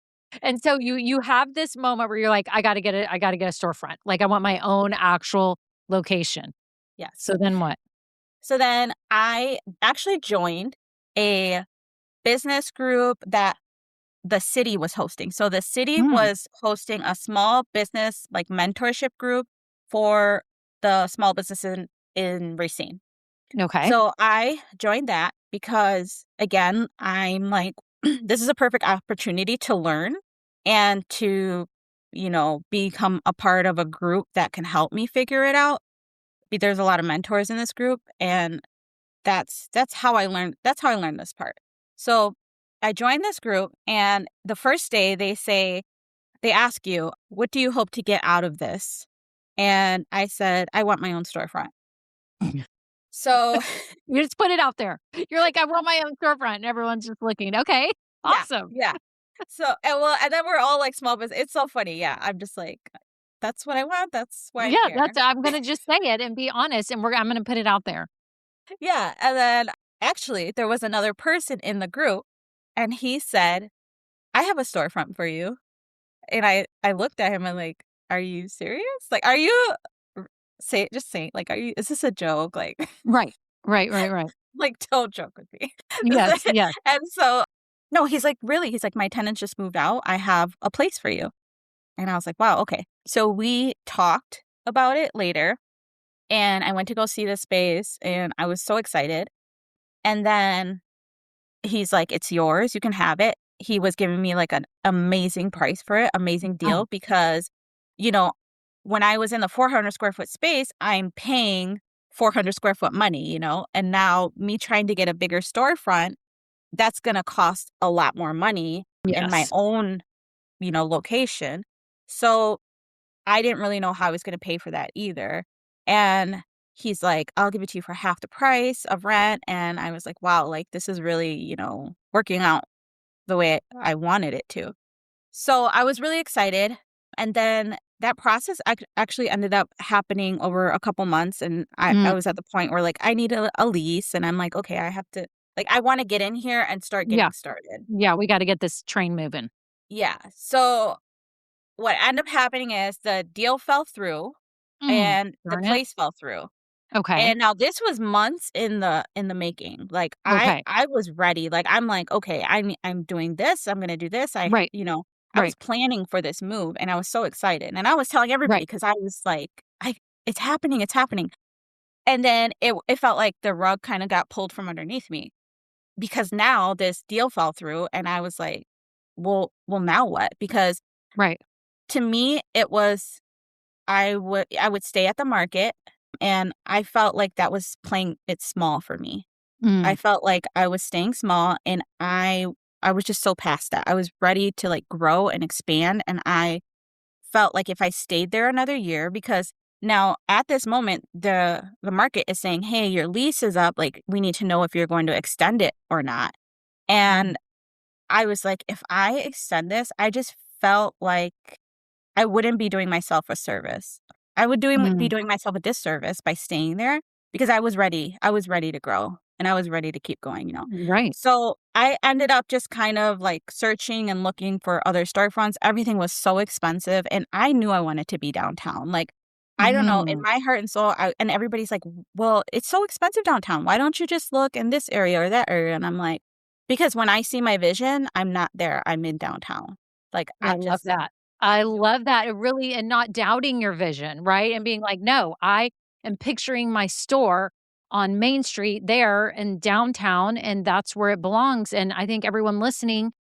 And so you have this moment where you're like, I gotta get a storefront. Like, I want my own actual location." Yes. So then what? So then I actually joined a business group that the city was hosting. So the city Mm, was hosting a small business like mentorship group for the small businesses in Racine. okay. So I joined that because, again, I'm like, this is a perfect opportunity to learn and to, become a part of a group that can help me figure it out. There's a lot of mentors in this group, and that's how I learned. That's how I learned this part. So I joined this group, and the first day they ask you, what do you hope to get out of this? And I said, I want my own storefront. So You just put it out there. You're like, "I want my own storefront," and everyone's just looking, "Okay, yeah, awesome." yeah. So and then we're all like small business. It's so funny. Yeah, I'm just like, that's what I want. That's why I'm Yeah, here. that's I'm gonna just say it and be honest, and I'm gonna put it out there. Yeah, and then actually there was another person in the group, and he said, I have a storefront for you. And I looked at him and like, "Are you serious? Like, are you r say like, are you is this a joke? Like Right. Right. like, don't joke with me." Yes, yes. And so no, he's like, "Really?" He's like, "My tenants just moved out. I have a place for you." And I was like, "Wow, okay." So we talked about it later, and I went to go see the space, and I was so excited. And then he's like, "It's yours. You can have it." He was giving me, like, an amazing price for it, amazing Oh, deal because, you know, when I was in the 400 square foot space, I'm paying 400 square foot money, and now me trying to get a bigger storefront, that's gonna cost a lot more money in my yes. own, location. So I didn't really know how I was gonna pay for that either. And he's like, "I'll give it to you for half the price of rent." And I was like, wow, like this is really, working out the way I wanted it to. So I was really excited. And then that process actually ended up happening over a couple months. And I Mm, was at the point where like I need a lease. And I'm like, okay, I have to, like, I want to get in here and start yeah, getting started. yeah, we gotta get this train moving. Yeah. So what ended up happening is the deal fell through Mm, and the darn it. place fell through. Okay, And now this was months in the making. Like okay. I was ready. Like I'm like, okay, I'm doing this. I'm gonna do this. Right, I was right, planning for this move, and I was so excited. And I was telling everybody right. because I was like, it's happening, it's happening. And then it felt like the rug kind of got pulled from underneath me because now this deal fell through, and I was like, well, now what? Because Right. to me, it was I would stay at the market, and I felt like that was playing it small for me. I Mm, felt like I was staying small, and I was just so past that. I was ready to, like, grow and expand, and I felt like if I stayed there another year because now at this moment, the market is saying, "Hey, your lease is up, like, we need to know if you're going to extend it or not." mm, And I was like, "If I extend this," I just felt like I wouldn't be doing myself a service. I would be mm, doing myself a disservice by staying there because I was ready. I was ready to grow, and I was ready to keep going. right. So I ended up just kind of like searching and looking for other storefronts. Everything was so expensive, and I knew I wanted to be downtown. Like, I don't know, in Mm, my heart and soul, and everybody's like, well, it's so expensive downtown. Why don't you just look in this area or that area? And I'm like, because when I see my vision, I'm not there. I'm in downtown. Like, I love that. I love that. It really and not doubting your vision, right? And being like, "No, I am picturing my store on Main Street there in downtown, and that's where it belongs." And I think everyone listening,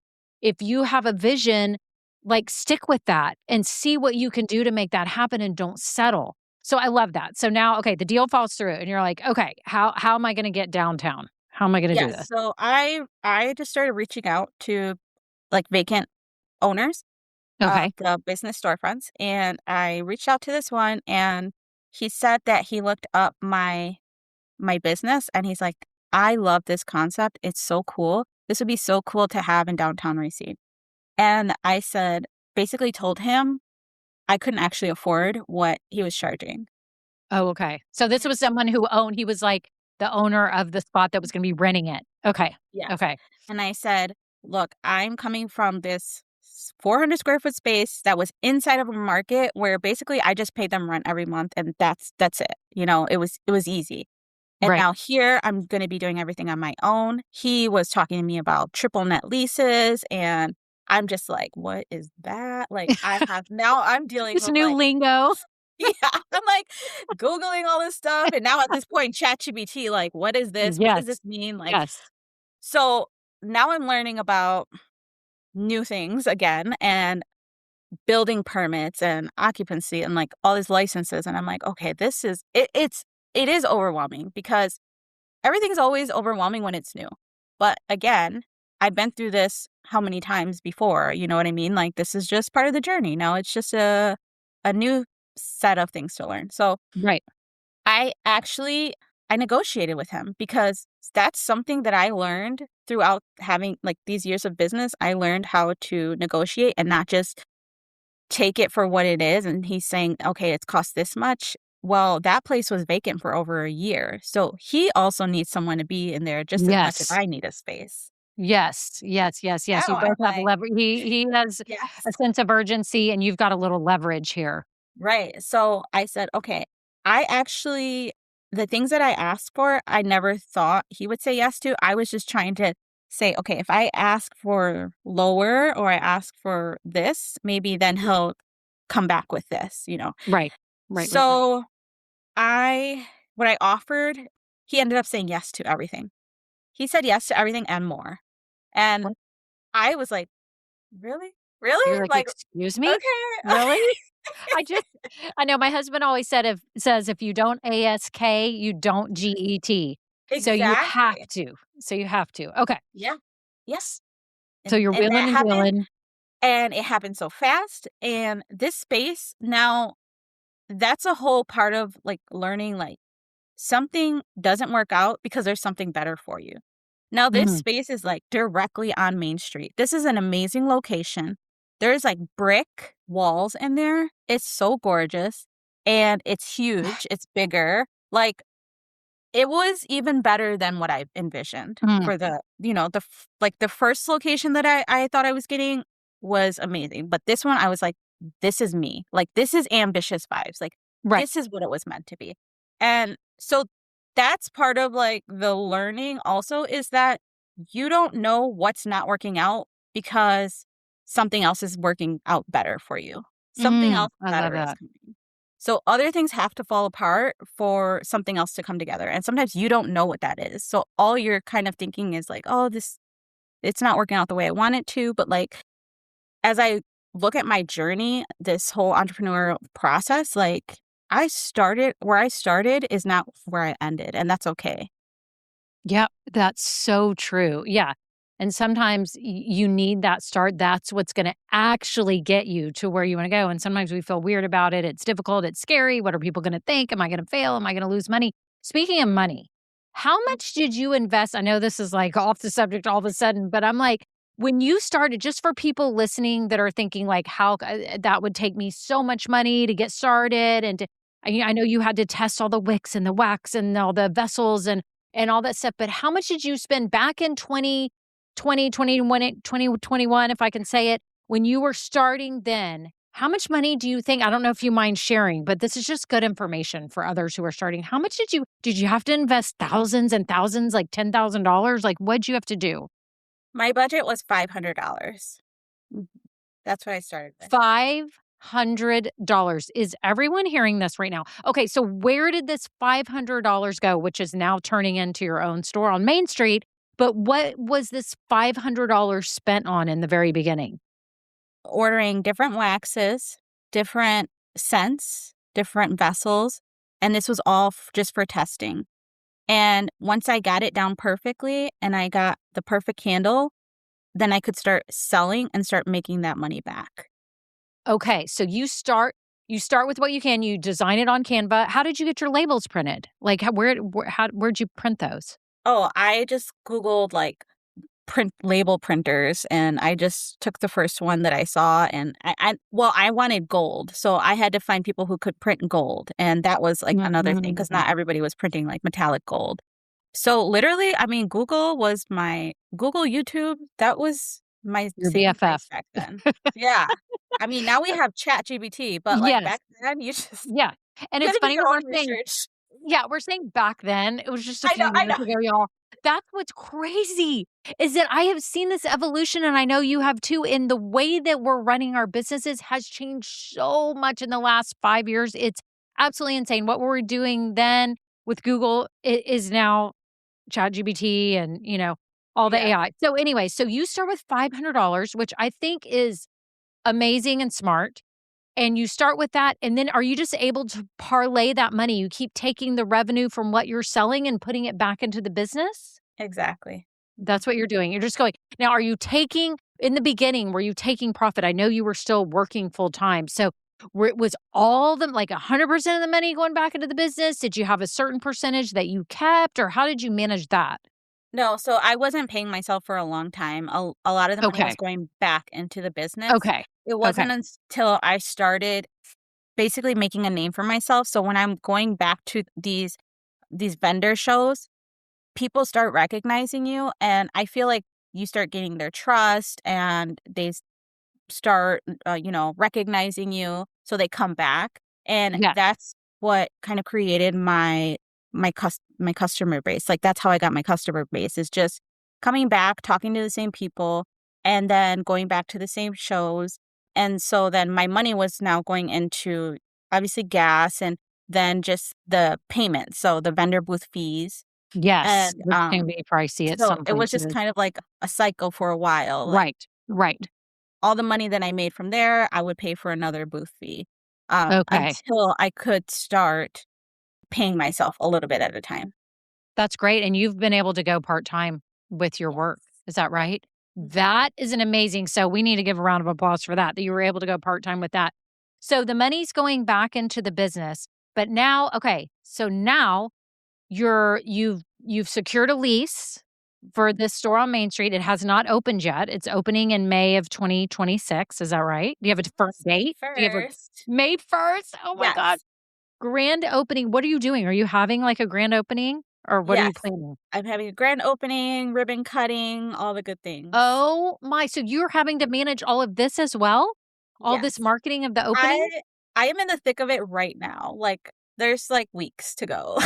if you have a vision, like, stick with that and see what you can do to make that happen and don't settle. So I love that. So now, okay, the deal falls through and you're like, "Okay, how am I gonna get downtown? How am I gonna do Yes. this?" So I just started reaching out to like vacant owners of Okay. the business storefronts, and I reached out to this one, and he said that he looked up my business, and he's like, "I love this concept. It's so cool. This would be so cool to have in downtown Racine." And I said, basically told him I couldn't actually afford what he was charging. Oh, okay. So this was someone who owned he was, like, the owner of the spot that was gonna be renting it. Okay. Yes. Okay. And I said, "Look, I'm coming from this 400 square foot space that was inside of a market where basically I just paid them rent every month, and that's it. It was easy. And Right. now here I'm going to be doing everything on my own." He was talking to me about triple net leases and I'm just like, "What is that?" Like, I'm dealing This with, new like lingo. yeah, I'm, like, Googling all this stuff, and now at this point, ChatGPT, like, "What is this? What does Yes. this mean?" Like, Yes. so now I'm learning about new things again and building permits and occupancy and, like, all these licenses, and I'm like, "Okay, this is" it is overwhelming because everything's always overwhelming when it's new. But again, I've been through this how many times before, you know what I mean? Like, this is just part of the journey. Now it's just a new set of things to learn. So, Right. I negotiated with him because that's something that I learned throughout having, like, these years of business. I learned how to negotiate and not just take it for what it is, and he's saying, "Okay, it's cost this much." Well, that place was vacant for over a year, so he also needs someone to be in there just as much as Yes. I need a space. Yes. Yes. Yes. Yes. Now You I'm both have like, leverage. He has "Yes." a sense of urgency, and you've got a little leverage here. Right, so I said, "Okay." I actually the things that I asked for, I never thought he would say yes to. I was just trying to say, "Okay, if I ask for lower or I ask for this, maybe then he'll come back with this," you know? Right. Right. Right. Right. So I what I offered, he ended up saying yes to everything. He said yes to everything and more. And What? I was like, "Really? You're Really?" like, Like, excuse me? "Okay." Really? I just, I know my husband always says if you don't ASK, you don't GET. So you have Exactly. to. So you have to. Okay. Yeah. Yes. So you're And that wheeling and happened, dealing. and it happened so fast, and this space now that's a whole part of, like, learning, like, something doesn't work out because there's something better for you. Now this Mhm. space is, like, directly on Main Street. This is an amazing location. There's, like, brick walls in there. It's so gorgeous, and it's huge, it's bigger. Like, it was even better than what I envisioned Mm. for the first location that I thought I was getting was amazing, but this one, I was like, "This is me." Like, this is ambitious vibes, like, Right. this is what it was meant to be. And so that's part of, like, the learning also is that you don't know what's not working out because something else is working out better for you. Something else I love better is that. coming. So other things have to fall apart for something else to come together, and sometimes you don't know what that is. So all you're kind of thinking is like, "Oh, this it's not working out the way I want it to," but, like, as I look at my journey, this whole entrepreneurial process, like, I started is not where I ended, and that's okay. Yep, that's so true. Yeah. And sometimes you need that start. That's what's going to actually get you to where you want to go. And sometimes we feel weird about it. It's difficult. It's scary. What are people going to think? Am I going to fail? Am I going to lose money? Speaking of money, how much did you invest? I know this is like off the subject all of a sudden, but I'm like, when you started, just for people listening that are thinking like, how that would take me so much money to get started. And I know you had to test all the wicks and the wax and all the vessels and all that stuff, but how much did you spend back in 2021, if I can say it, when you were starting then? How much money do you think I don't know if you mind sharing, but this is just good information for others who are starting. How much did you have to invest thousands and thousands, like $10,000? Like, what'd you have to do? My budget was $500. Mhm. That's what I started with. $500. Is everyone hearing this right now? Okay, so where did this $500 go, which is now turning into your own store on Main Street? But what was this $500 spent on in the very beginning? Ordering different waxes, different scents, different vessels, and this was all just for testing. And once I got it down perfectly and I got the perfect candle, then I could start selling and start making that money back. Okay, so you start with what you can, you design it on Canva. How did you get your labels printed? Like where'd you print those? Oh, I just Googled like print label printers and I just took the first one that I saw and I wanted gold. So I had to find people who could print gold. And that was like another thing because Mhm. not everybody was printing like metallic gold. So literally, I mean, Google, YouTube, that was my Your saving grace BFF. back then. Yeah. I mean, now we have ChatGPT, but like Yes. back then you just Yeah, and you it's gotta do funny your that we're own saying research. yeah, we're saying back then. It was just a I know, few I years know. ago, y'all. That's what's crazy is that I have seen this evolution, and I know you have too, in the way that we're running our businesses has changed so much in the last 5 years. It's absolutely insane. What we were doing then with Google is now ChatGPT and, all the Yeah, AI. So anyway, so you start with $500, which I think is amazing and smart. And you start with that, and then are you just able to parlay that money? You keep taking the revenue from what you're selling and putting it back into the business? exactly. That's what you're doing. You're just going now, are you taking in the beginning, were you taking profit? I know you were still working full time. So was all the like 100% of the money going back into the business? Did you have a certain percentage that you kept, or how did you manage that? No, so I wasn't paying myself for a long time. A lot of the money was Okay. going back into the business. Okay. It Okay. wasn't until I started basically making a name for myself. So when I'm going back to these vendor shows, people start recognizing you, and I feel like you start gaining their trust, and they start, recognizing you, so they come back, and Yes. that's what kind of created my customer base. Like, that's how I got my customer base, is just coming back, talking to the same people, and then going back to the same shows, and so then my money was now going into, obviously, gas, and then just the payment, so the vendor booth fees, Yes. and, Which can be pricey at so some it was just places. kind of like a cycle for a while, like, Right. Right. all the money that I made from there, I would pay for another booth fee, Okay. until I could start paying myself a little bit at a time. That's great, and you've been able to go part-time with your Yes. work, is that Yeah. right? Mhm. That is an amazing so we need to give a round of applause for that you were able to go part-time with that. So the money's going back into the business, but now okay, so now you've secured a lease for this store on Main Street. It has not opened yet. It's opening in May of 2026, is that right? Do you have a firm Yes, May date? Do you have a 1st. May 1st? Oh my god. Yes. Grand opening. What are you doing? Are you having, like, a grand opening, or what are you Yes. planning? I'm having a grand opening, ribbon cutting, all the good things. Oh my so you're having to manage all of this as well? All this Yes. marketing of the I opening? I am in the thick of it right now, like, there's, like, weeks to go.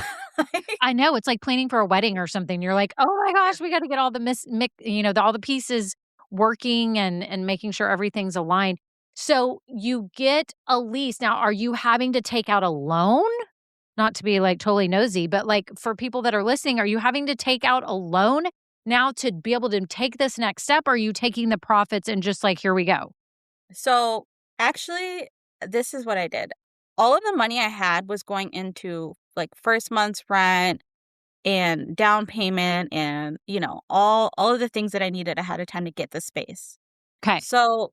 Like, I know, it's like planning for a wedding or something. You're like, "Oh my gosh, we gotta get all the all the pieces working and making sure everything's aligned." So, you get a lease. Now, are you having to take out a loan? Not to be, like, totally nosy, but, like, for people that are listening, are you having to take out a loan now to be able to take this next step? Or are you taking the profits and just like, "Here we go"? so, actually, this is what I did. All of the money I had was going into, like, first month's rent and down payment and, all of the things that I needed ahead of time to get the space. Okay. So,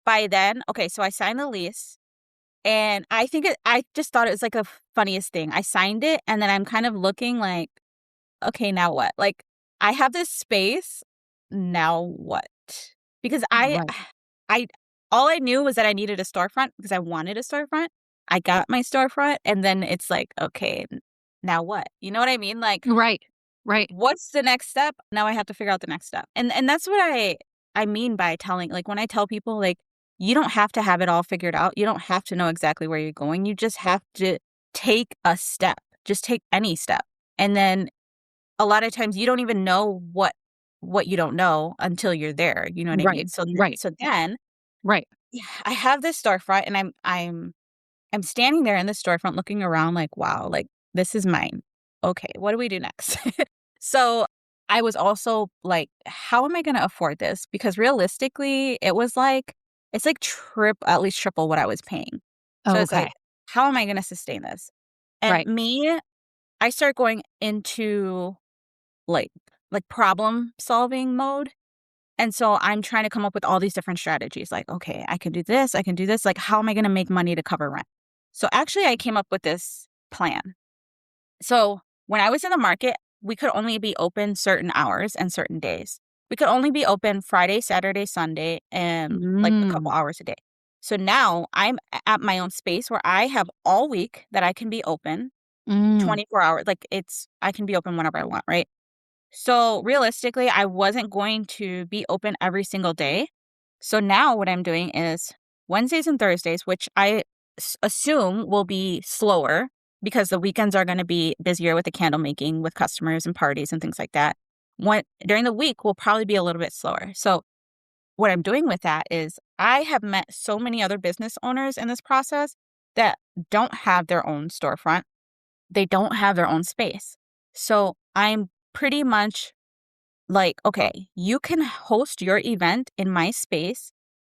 by then okay, so I signed the lease, and I just thought it was, like, the funniest thing. I signed it, and then I'm kind of looking like, "Okay, now what?" Like, I have this space, now what? Because Right. I all I knew was that I needed a storefront because I wanted a storefront. I got my storefront, and then it's like, "Okay, now what?" You know what I mean? Like, Right. Right. what's the next step? Now I have to figure out the next step. And that's what I mean by telling, like, when I tell people, like, you don't have to have it all figured out. You don't have to know exactly where you're going. You just have to take a step. Just take any step. And then a lot of times you don't even know what you don't know until you're there. You know what I Right. mean? Right. So then Right. yeah, I have this storefront, and I'm standing there in the storefront looking around like, "Wow, like, this is mine. Okay, what do we do next?" So, I was also like, "How am I gonna afford this?" Because realistically, it's like at least triple what I was paying. So, Oh, it's like, okay. "How am I gonna sustain this?" And Right. I start going into, like problem solving mode. And so I'm trying to come up with all these different strategies like, okay, I can do this, I can do this. Like, how am I going to make money to cover rent? So actually, I came up with this plan. So when I was in the market, we could only be open certain hours and certain days. We could only be open Friday, Saturday, Sunday, and like a couple Mm. hours a day. So now I'm at my own space where I have all week that I can be open Mm. 24 hours. Like, I can be open whenever I want, right? So realistically, I wasn't going to be open every single day. So now what I'm doing is Wednesdays and Thursdays, which I assume will be slower because the weekends are going to be busier with the candle making with customers and parties and things like that. During the week will probably be a little bit slower. So what I'm doing with that is I have met so many other business owners in this process that don't have their own storefront. They don't have their own space. So I'm pretty much like, okay, you can host your event in my space.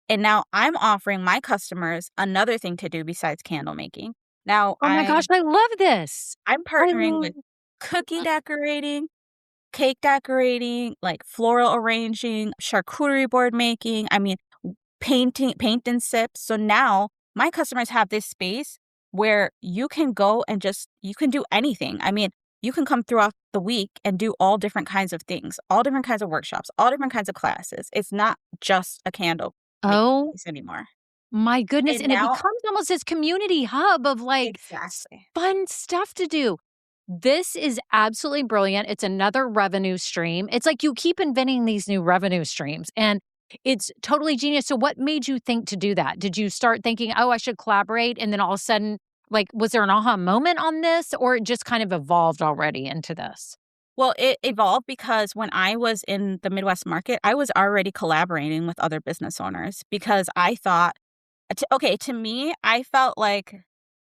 And now I'm offering my customers another thing to do besides candle making. Now Oh my gosh, I love this. I'm I partnering love with cookie decorating, cake decorating, like floral arranging, charcuterie board making. I mean, paint and sips. So now my customers have this space where you can go and you can do anything. I mean, you can come throughout the week and do all different kinds of things, all different kinds of workshops, all different kinds of classes. It's not just a candle making Oh place anymore. my goodness, And and it now, becomes almost this community hub of, like, exactly. fun stuff to do. This is absolutely brilliant. It's another revenue stream. It's like you keep inventing these new revenue streams, and it's totally genius. So what made you think to do that? Did you start thinking, "Oh, I should collaborate," and then all of a sudden, like, was there an aha moment on this, or it just kind of evolved already into this? Well, it evolved because when I was in the Midwest market, I was already collaborating with other business owners because I thought, to me, I felt like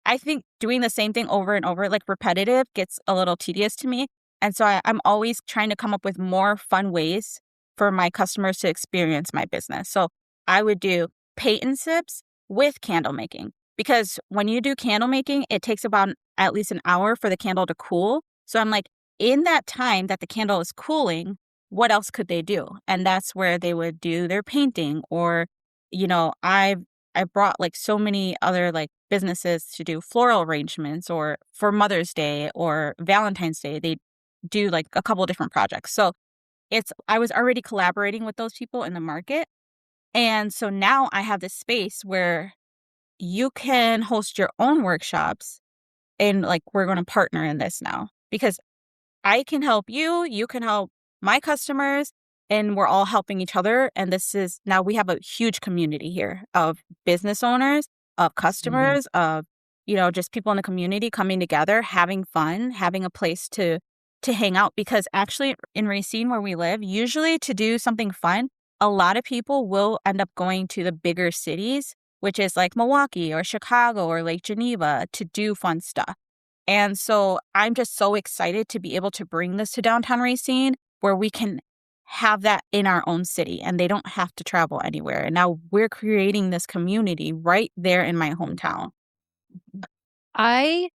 I think doing the same thing over and over, like repetitive, gets a little tedious to me. And so I'm always trying to come up with more fun ways for my customers to experience my business. So I would do paint and sips with candle making because when you do candle making, it takes about at least an hour for the candle to cool. So I'm like, in that time that the candle is cooling, what else could they do? And that's where they would do their painting or, I brought like so many other like businesses to do floral arrangements or for Mother's Day or Valentine's Day. They do like a couple of different projects. So I was already collaborating with those people in the market. And so now I have this space where you can host your own workshops and like we're going to partner in this now because I can help you, you can help my customers, and we're all helping each other. And now we have a huge community here of business owners, of Mhm. customers, of, just people in the community coming together, having fun, having a place to hang out. Because actually in Racine where we live, usually to do something fun, a lot of people will end up going to the bigger cities, which is like Milwaukee or Chicago or Lake Geneva to do fun stuff. And so I'm just so excited to be able to bring this to downtown Racine where we can have that in our own city and they don't have to travel anywhere. And now we're creating this community right there in my hometown. I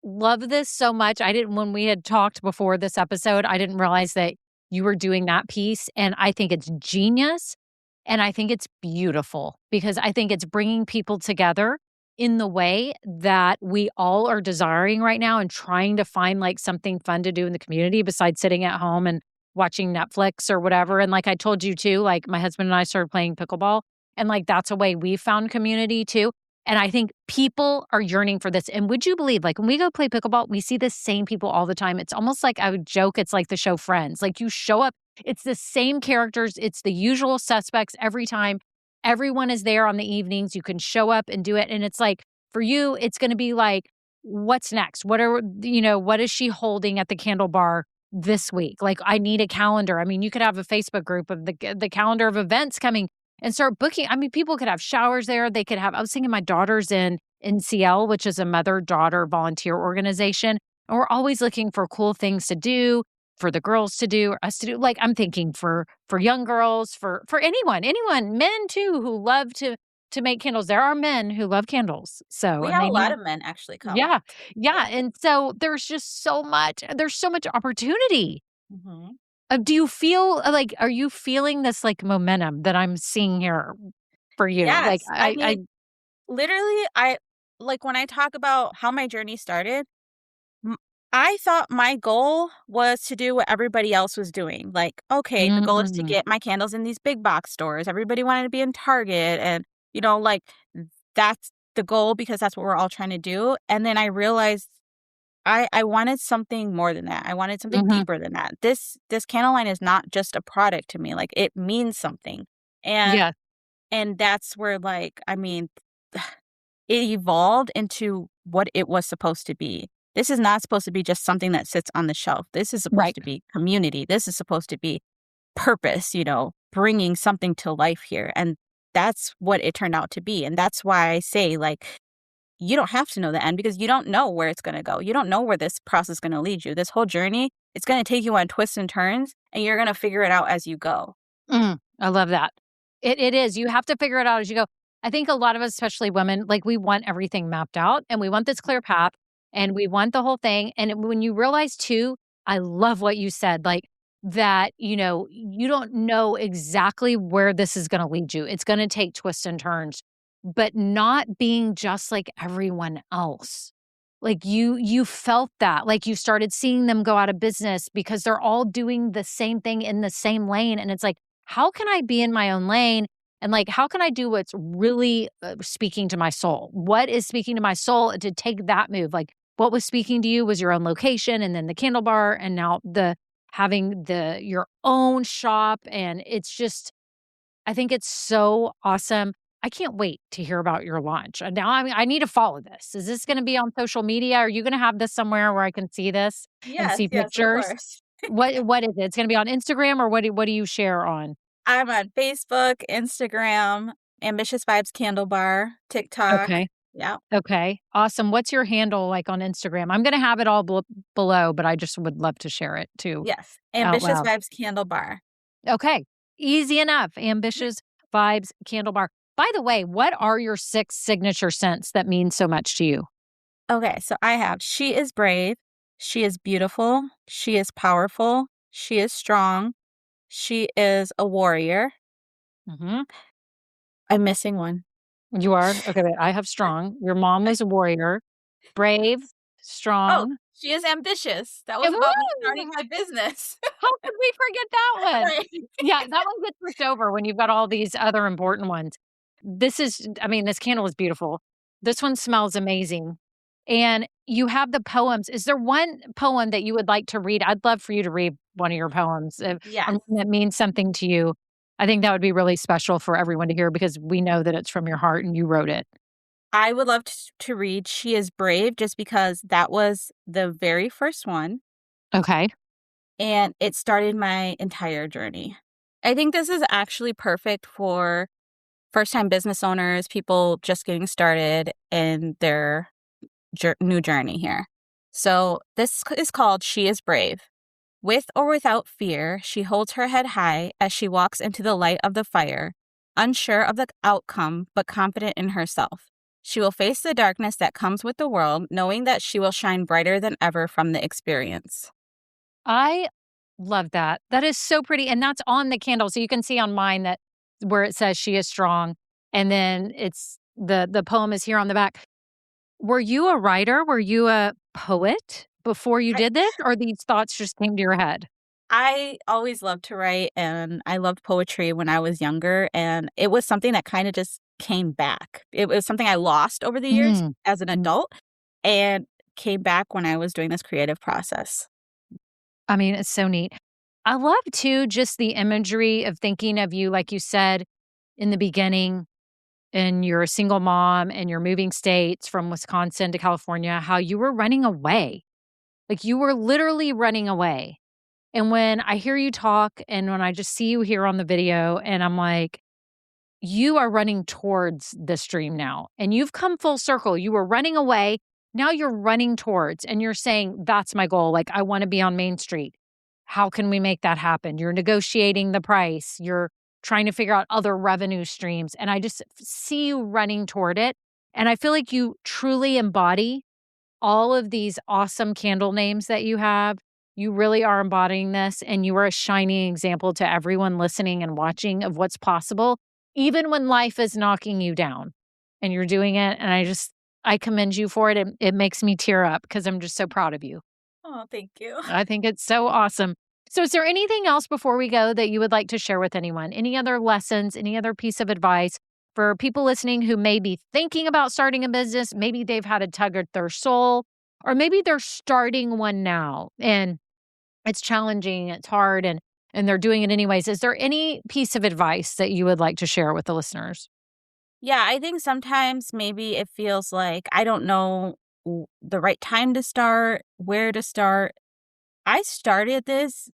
love this so much. I didn't when we had talked before this episode, I didn't realize that you were doing that piece, and I think it's genius, and I think it's beautiful because I think it's bringing people together in the way that we all are desiring right now and trying to find, like, something fun to do in the community besides sitting at home and watching Netflix or whatever, and like I told you too, like, my husband and I started playing pickleball, and, like, that's a way we found community too. And I think people are yearning for this. And would you believe, like, when we go play pickleball, we see the same people all the time. It's almost like I would joke, it's like the show Friends. Like, you show up, it's the same characters, it's the usual suspects every time. Everyone is there on the evenings. You can show up and do it. And it's like, for you, it's going to be like, what's next? What is she holding at the candle bar this week? Like, I need a calendar. I mean, you could have a Facebook group of the calendar of events coming and start booking. I mean, people could have showers there. They could have, I was thinking my daughter's in NCL, which is a mother-daughter volunteer organization. And we're always looking for cool things to do, for the girls to do, or us to do. Like, I'm thinking for young girls, for anyone, men too, who love to make candles. There are men who love candles. So, We and have they a lot need, of men actually come. yeah, yeah. Yeah. And so there's so much opportunity. Hmm. Do you feel like, are you feeling this like momentum that I'm seeing here for you? Like, Yes. I mean, literally, like when I talk about how my journey started, M I thought my goal was to do what everybody else was doing. Like, okay, the goal is to mm, get my candles in these big box stores. Everybody wanted to be in Target and, like, that's the goal because that's what we're all trying to do. And then I realized I wanted something more than that. I wanted something mhm, deeper than that. This candle line is not just a product to me. Like, it means something. And yeah, and that's where, like, I mean, it evolved into what it was supposed to be. This is not supposed to be just something that sits on the shelf. This is supposed Right. to be community. This is supposed to be purpose, bringing something to life here. And that's what it turned out to be. And that's why I say, like, you don't have to know the end because you don't know where it's going to go. You don't know where this process is going to lead you. This whole journey, it's going to take you on twists and turns, and you're going to figure it out as you go. I love that. It is. You have to figure it out as you go. I think a lot of us, especially women, like we want everything mapped out and we want this clear path and we want the whole thing. And when you realize too, I love what you said, like that, you don't know exactly where this is going to lead you. It's going to take twists and turns, but not being just like everyone else. Like you felt that, like you started seeing them go out of business because they're all doing the same thing in the same lane. And it's like, how can I be in my own lane? And like, how can I do what's really speaking to my soul? What is speaking to my soul to take that move? Like, what was speaking to you was your own location, and then the candle bar, and now having your own shop. And it's just, I think it's so awesome. I can't wait to hear about your launch. And now I need to follow this. Is this going to be on social media? Are you going to have this somewhere where I can see this and Yes, see yes, of pictures? course. What is it? It's going to be on Instagram, or what do you share on? I'm on Facebook, Instagram, Ambitious Vibes Candle Bar, TikTok. Okay. Yeah. Okay. Awesome. What's your handle like on Instagram? I'm going to have it all below, but I just would love to share it too Yes. out Ambitious loud. Vibes Candle Bar. Okay. Easy enough. Ambitious Vibes Candle Bar. By the way, what are your 6 signature scents that mean so much to you? Okay, so I have she is brave, she is beautiful, she is powerful, she is strong, she is a warrior. Mhm. I'm missing one. You are? Okay, wait, I have strong. Your mom was a warrior, brave, Oh, strong. she is ambitious. That was And about me woo! starting my business. How could we forget that one? Right. Yeah, that one gets pushed over when you've got all these other important ones. This candle is beautiful. This one smells amazing. And you have the poems. Is there one poem that you would like to read? I'd love for you to read one of your poems on Yes. one that means something to you. I think that would be really special for everyone to hear because we know that it's from your heart and you wrote it. I would love to read She is Brave just because that was the very first one Okay. and it started my entire journey. I think this is actually perfect for first time business owners, people just getting started in their new journey here. So this is called She is Brave. With or without fear, she holds her head high as she walks into the light of the fire, unsure of the outcome but confident in herself. She will face the darkness that comes with the world, knowing that she will shine brighter than ever from the experience. I love that. That is so pretty. And that's on the candle. So you can see on mine that where it says she is strong. And then it's the poem is here on the back. Were you a writer? Were you a poet before you I, did this? Or these thoughts just came to your head? I always loved to write and I loved poetry when I was younger. And it was something that kind of just came back. It was something I lost over the years Mm. as an Mm. adult and came back when I was doing this creative process. I mean, it's so neat. I love too just the imagery of thinking of you, like you said in the beginning, and you're a single mom and you're moving states from Wisconsin to California, how you were running away. Like you were literally running away. And when I hear you talk and when I just see you here on the video, and I'm like, you are running towards this dream now. And you've come full circle. You were running away. Now you're running towards, and you're saying, that's my goal. Like, I want to be on Main Street. How can we make that happen? You're negotiating the price. You're trying to figure out other revenue streams. And I just see you running toward it. And I feel like you truly embody all of these awesome candle names that you have. You really are embodying this, and you are a shining example to everyone listening and watching of what's possible, even when life is knocking you down and you're doing it. And I commend you for it. It makes me tear up because I'm just so proud of you. Oh, thank you. I think it's so awesome. So, is there anything else before we go that you would like to share with anyone? Any other lessons, any other piece of advice for people listening who may be thinking about starting a business? Maybe they've had a tug at their soul, or maybe they're starting one now and it's challenging, it's hard, and they're doing it anyways. Is there any piece of advice that you would like to share with the listeners? Yeah, I think sometimes maybe it feels like I don't know the right time to start, where to start. I started this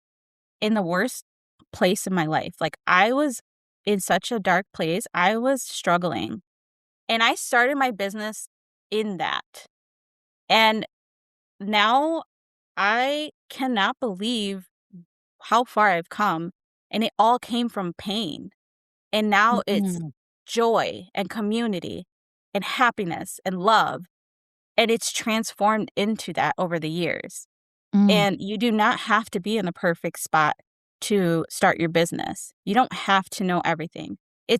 in the worst place in my life. Like, I was in such a dark place. I was struggling. And I started my business in that. And now I cannot believe how far I've come. And it all came from pain. And now it's Mhm. joy and community and happiness and love. And it's transformed into that over the years. Mm. And you do not have to be in the perfect spot to start your business. You don't have to know everything.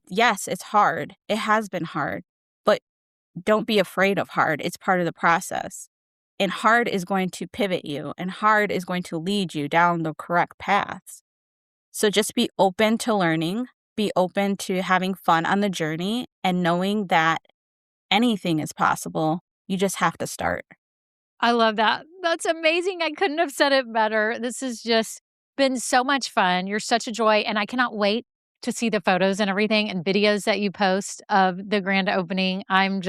Yes, it's hard. It has been hard, but don't be afraid of hard. It's part of the process. And hard is going to pivot you, and hard is going to lead you down the correct paths. So just be open to learning, be open to having fun on the journey, and knowing that anything is possible. You just have to start. I love that. That's amazing. I couldn't have said it better. This has just been so much fun. You're such a joy, and I cannot wait to see the photos and everything and videos that you post of the grand opening. I'm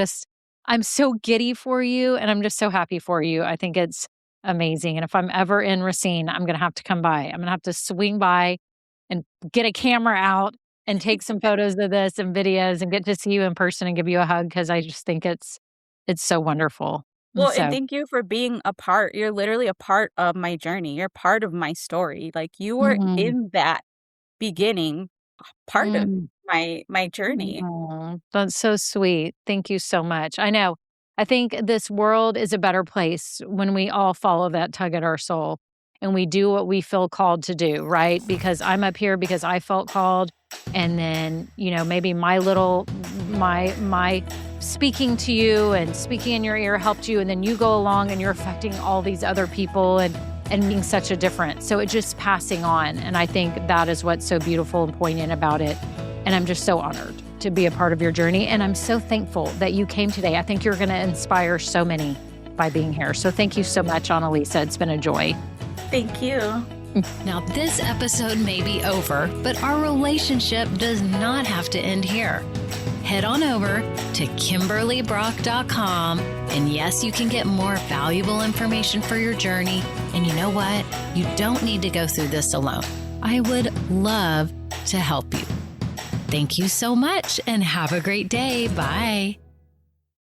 so giddy for you, and I'm just so happy for you. I think it's amazing. And if I'm ever in Racine, I'm going to have to come by. I'm going to have to swing by and get a camera out and take some photos of this and videos and get to see you in person and give you a hug because I just think it's so wonderful. And Well, and so thank you for being a part. You're literally a part of my journey. You're part of my story. Like, you were mm, in that beginning part of mm. my journey. Aw, that's so sweet. Thank you so much. I know. I think this world is a better place when we all follow that tug at our soul and we do what we feel called to do, right? Because I'm up here because I felt called. And then, maybe my speaking to you and speaking in your ear helped you. And then you go along and you're affecting all these other people and being such a difference. So it's just passing on. And I think that is what's so beautiful and poignant about it. And I'm just so honored to be a part of your journey. And I'm so thankful that you came today. I think you're going to inspire so many by being here. So thank you so much, AnaLisa. It's been a joy. Thank you. Now, this episode may be over, but our relationship does not have to end here. Head on over to KimberlyBrock.com. And yes, you can get more valuable information for your journey. And you know what? You don't need to go through this alone. I would love to help you. Thank you so much and have a great day. Bye.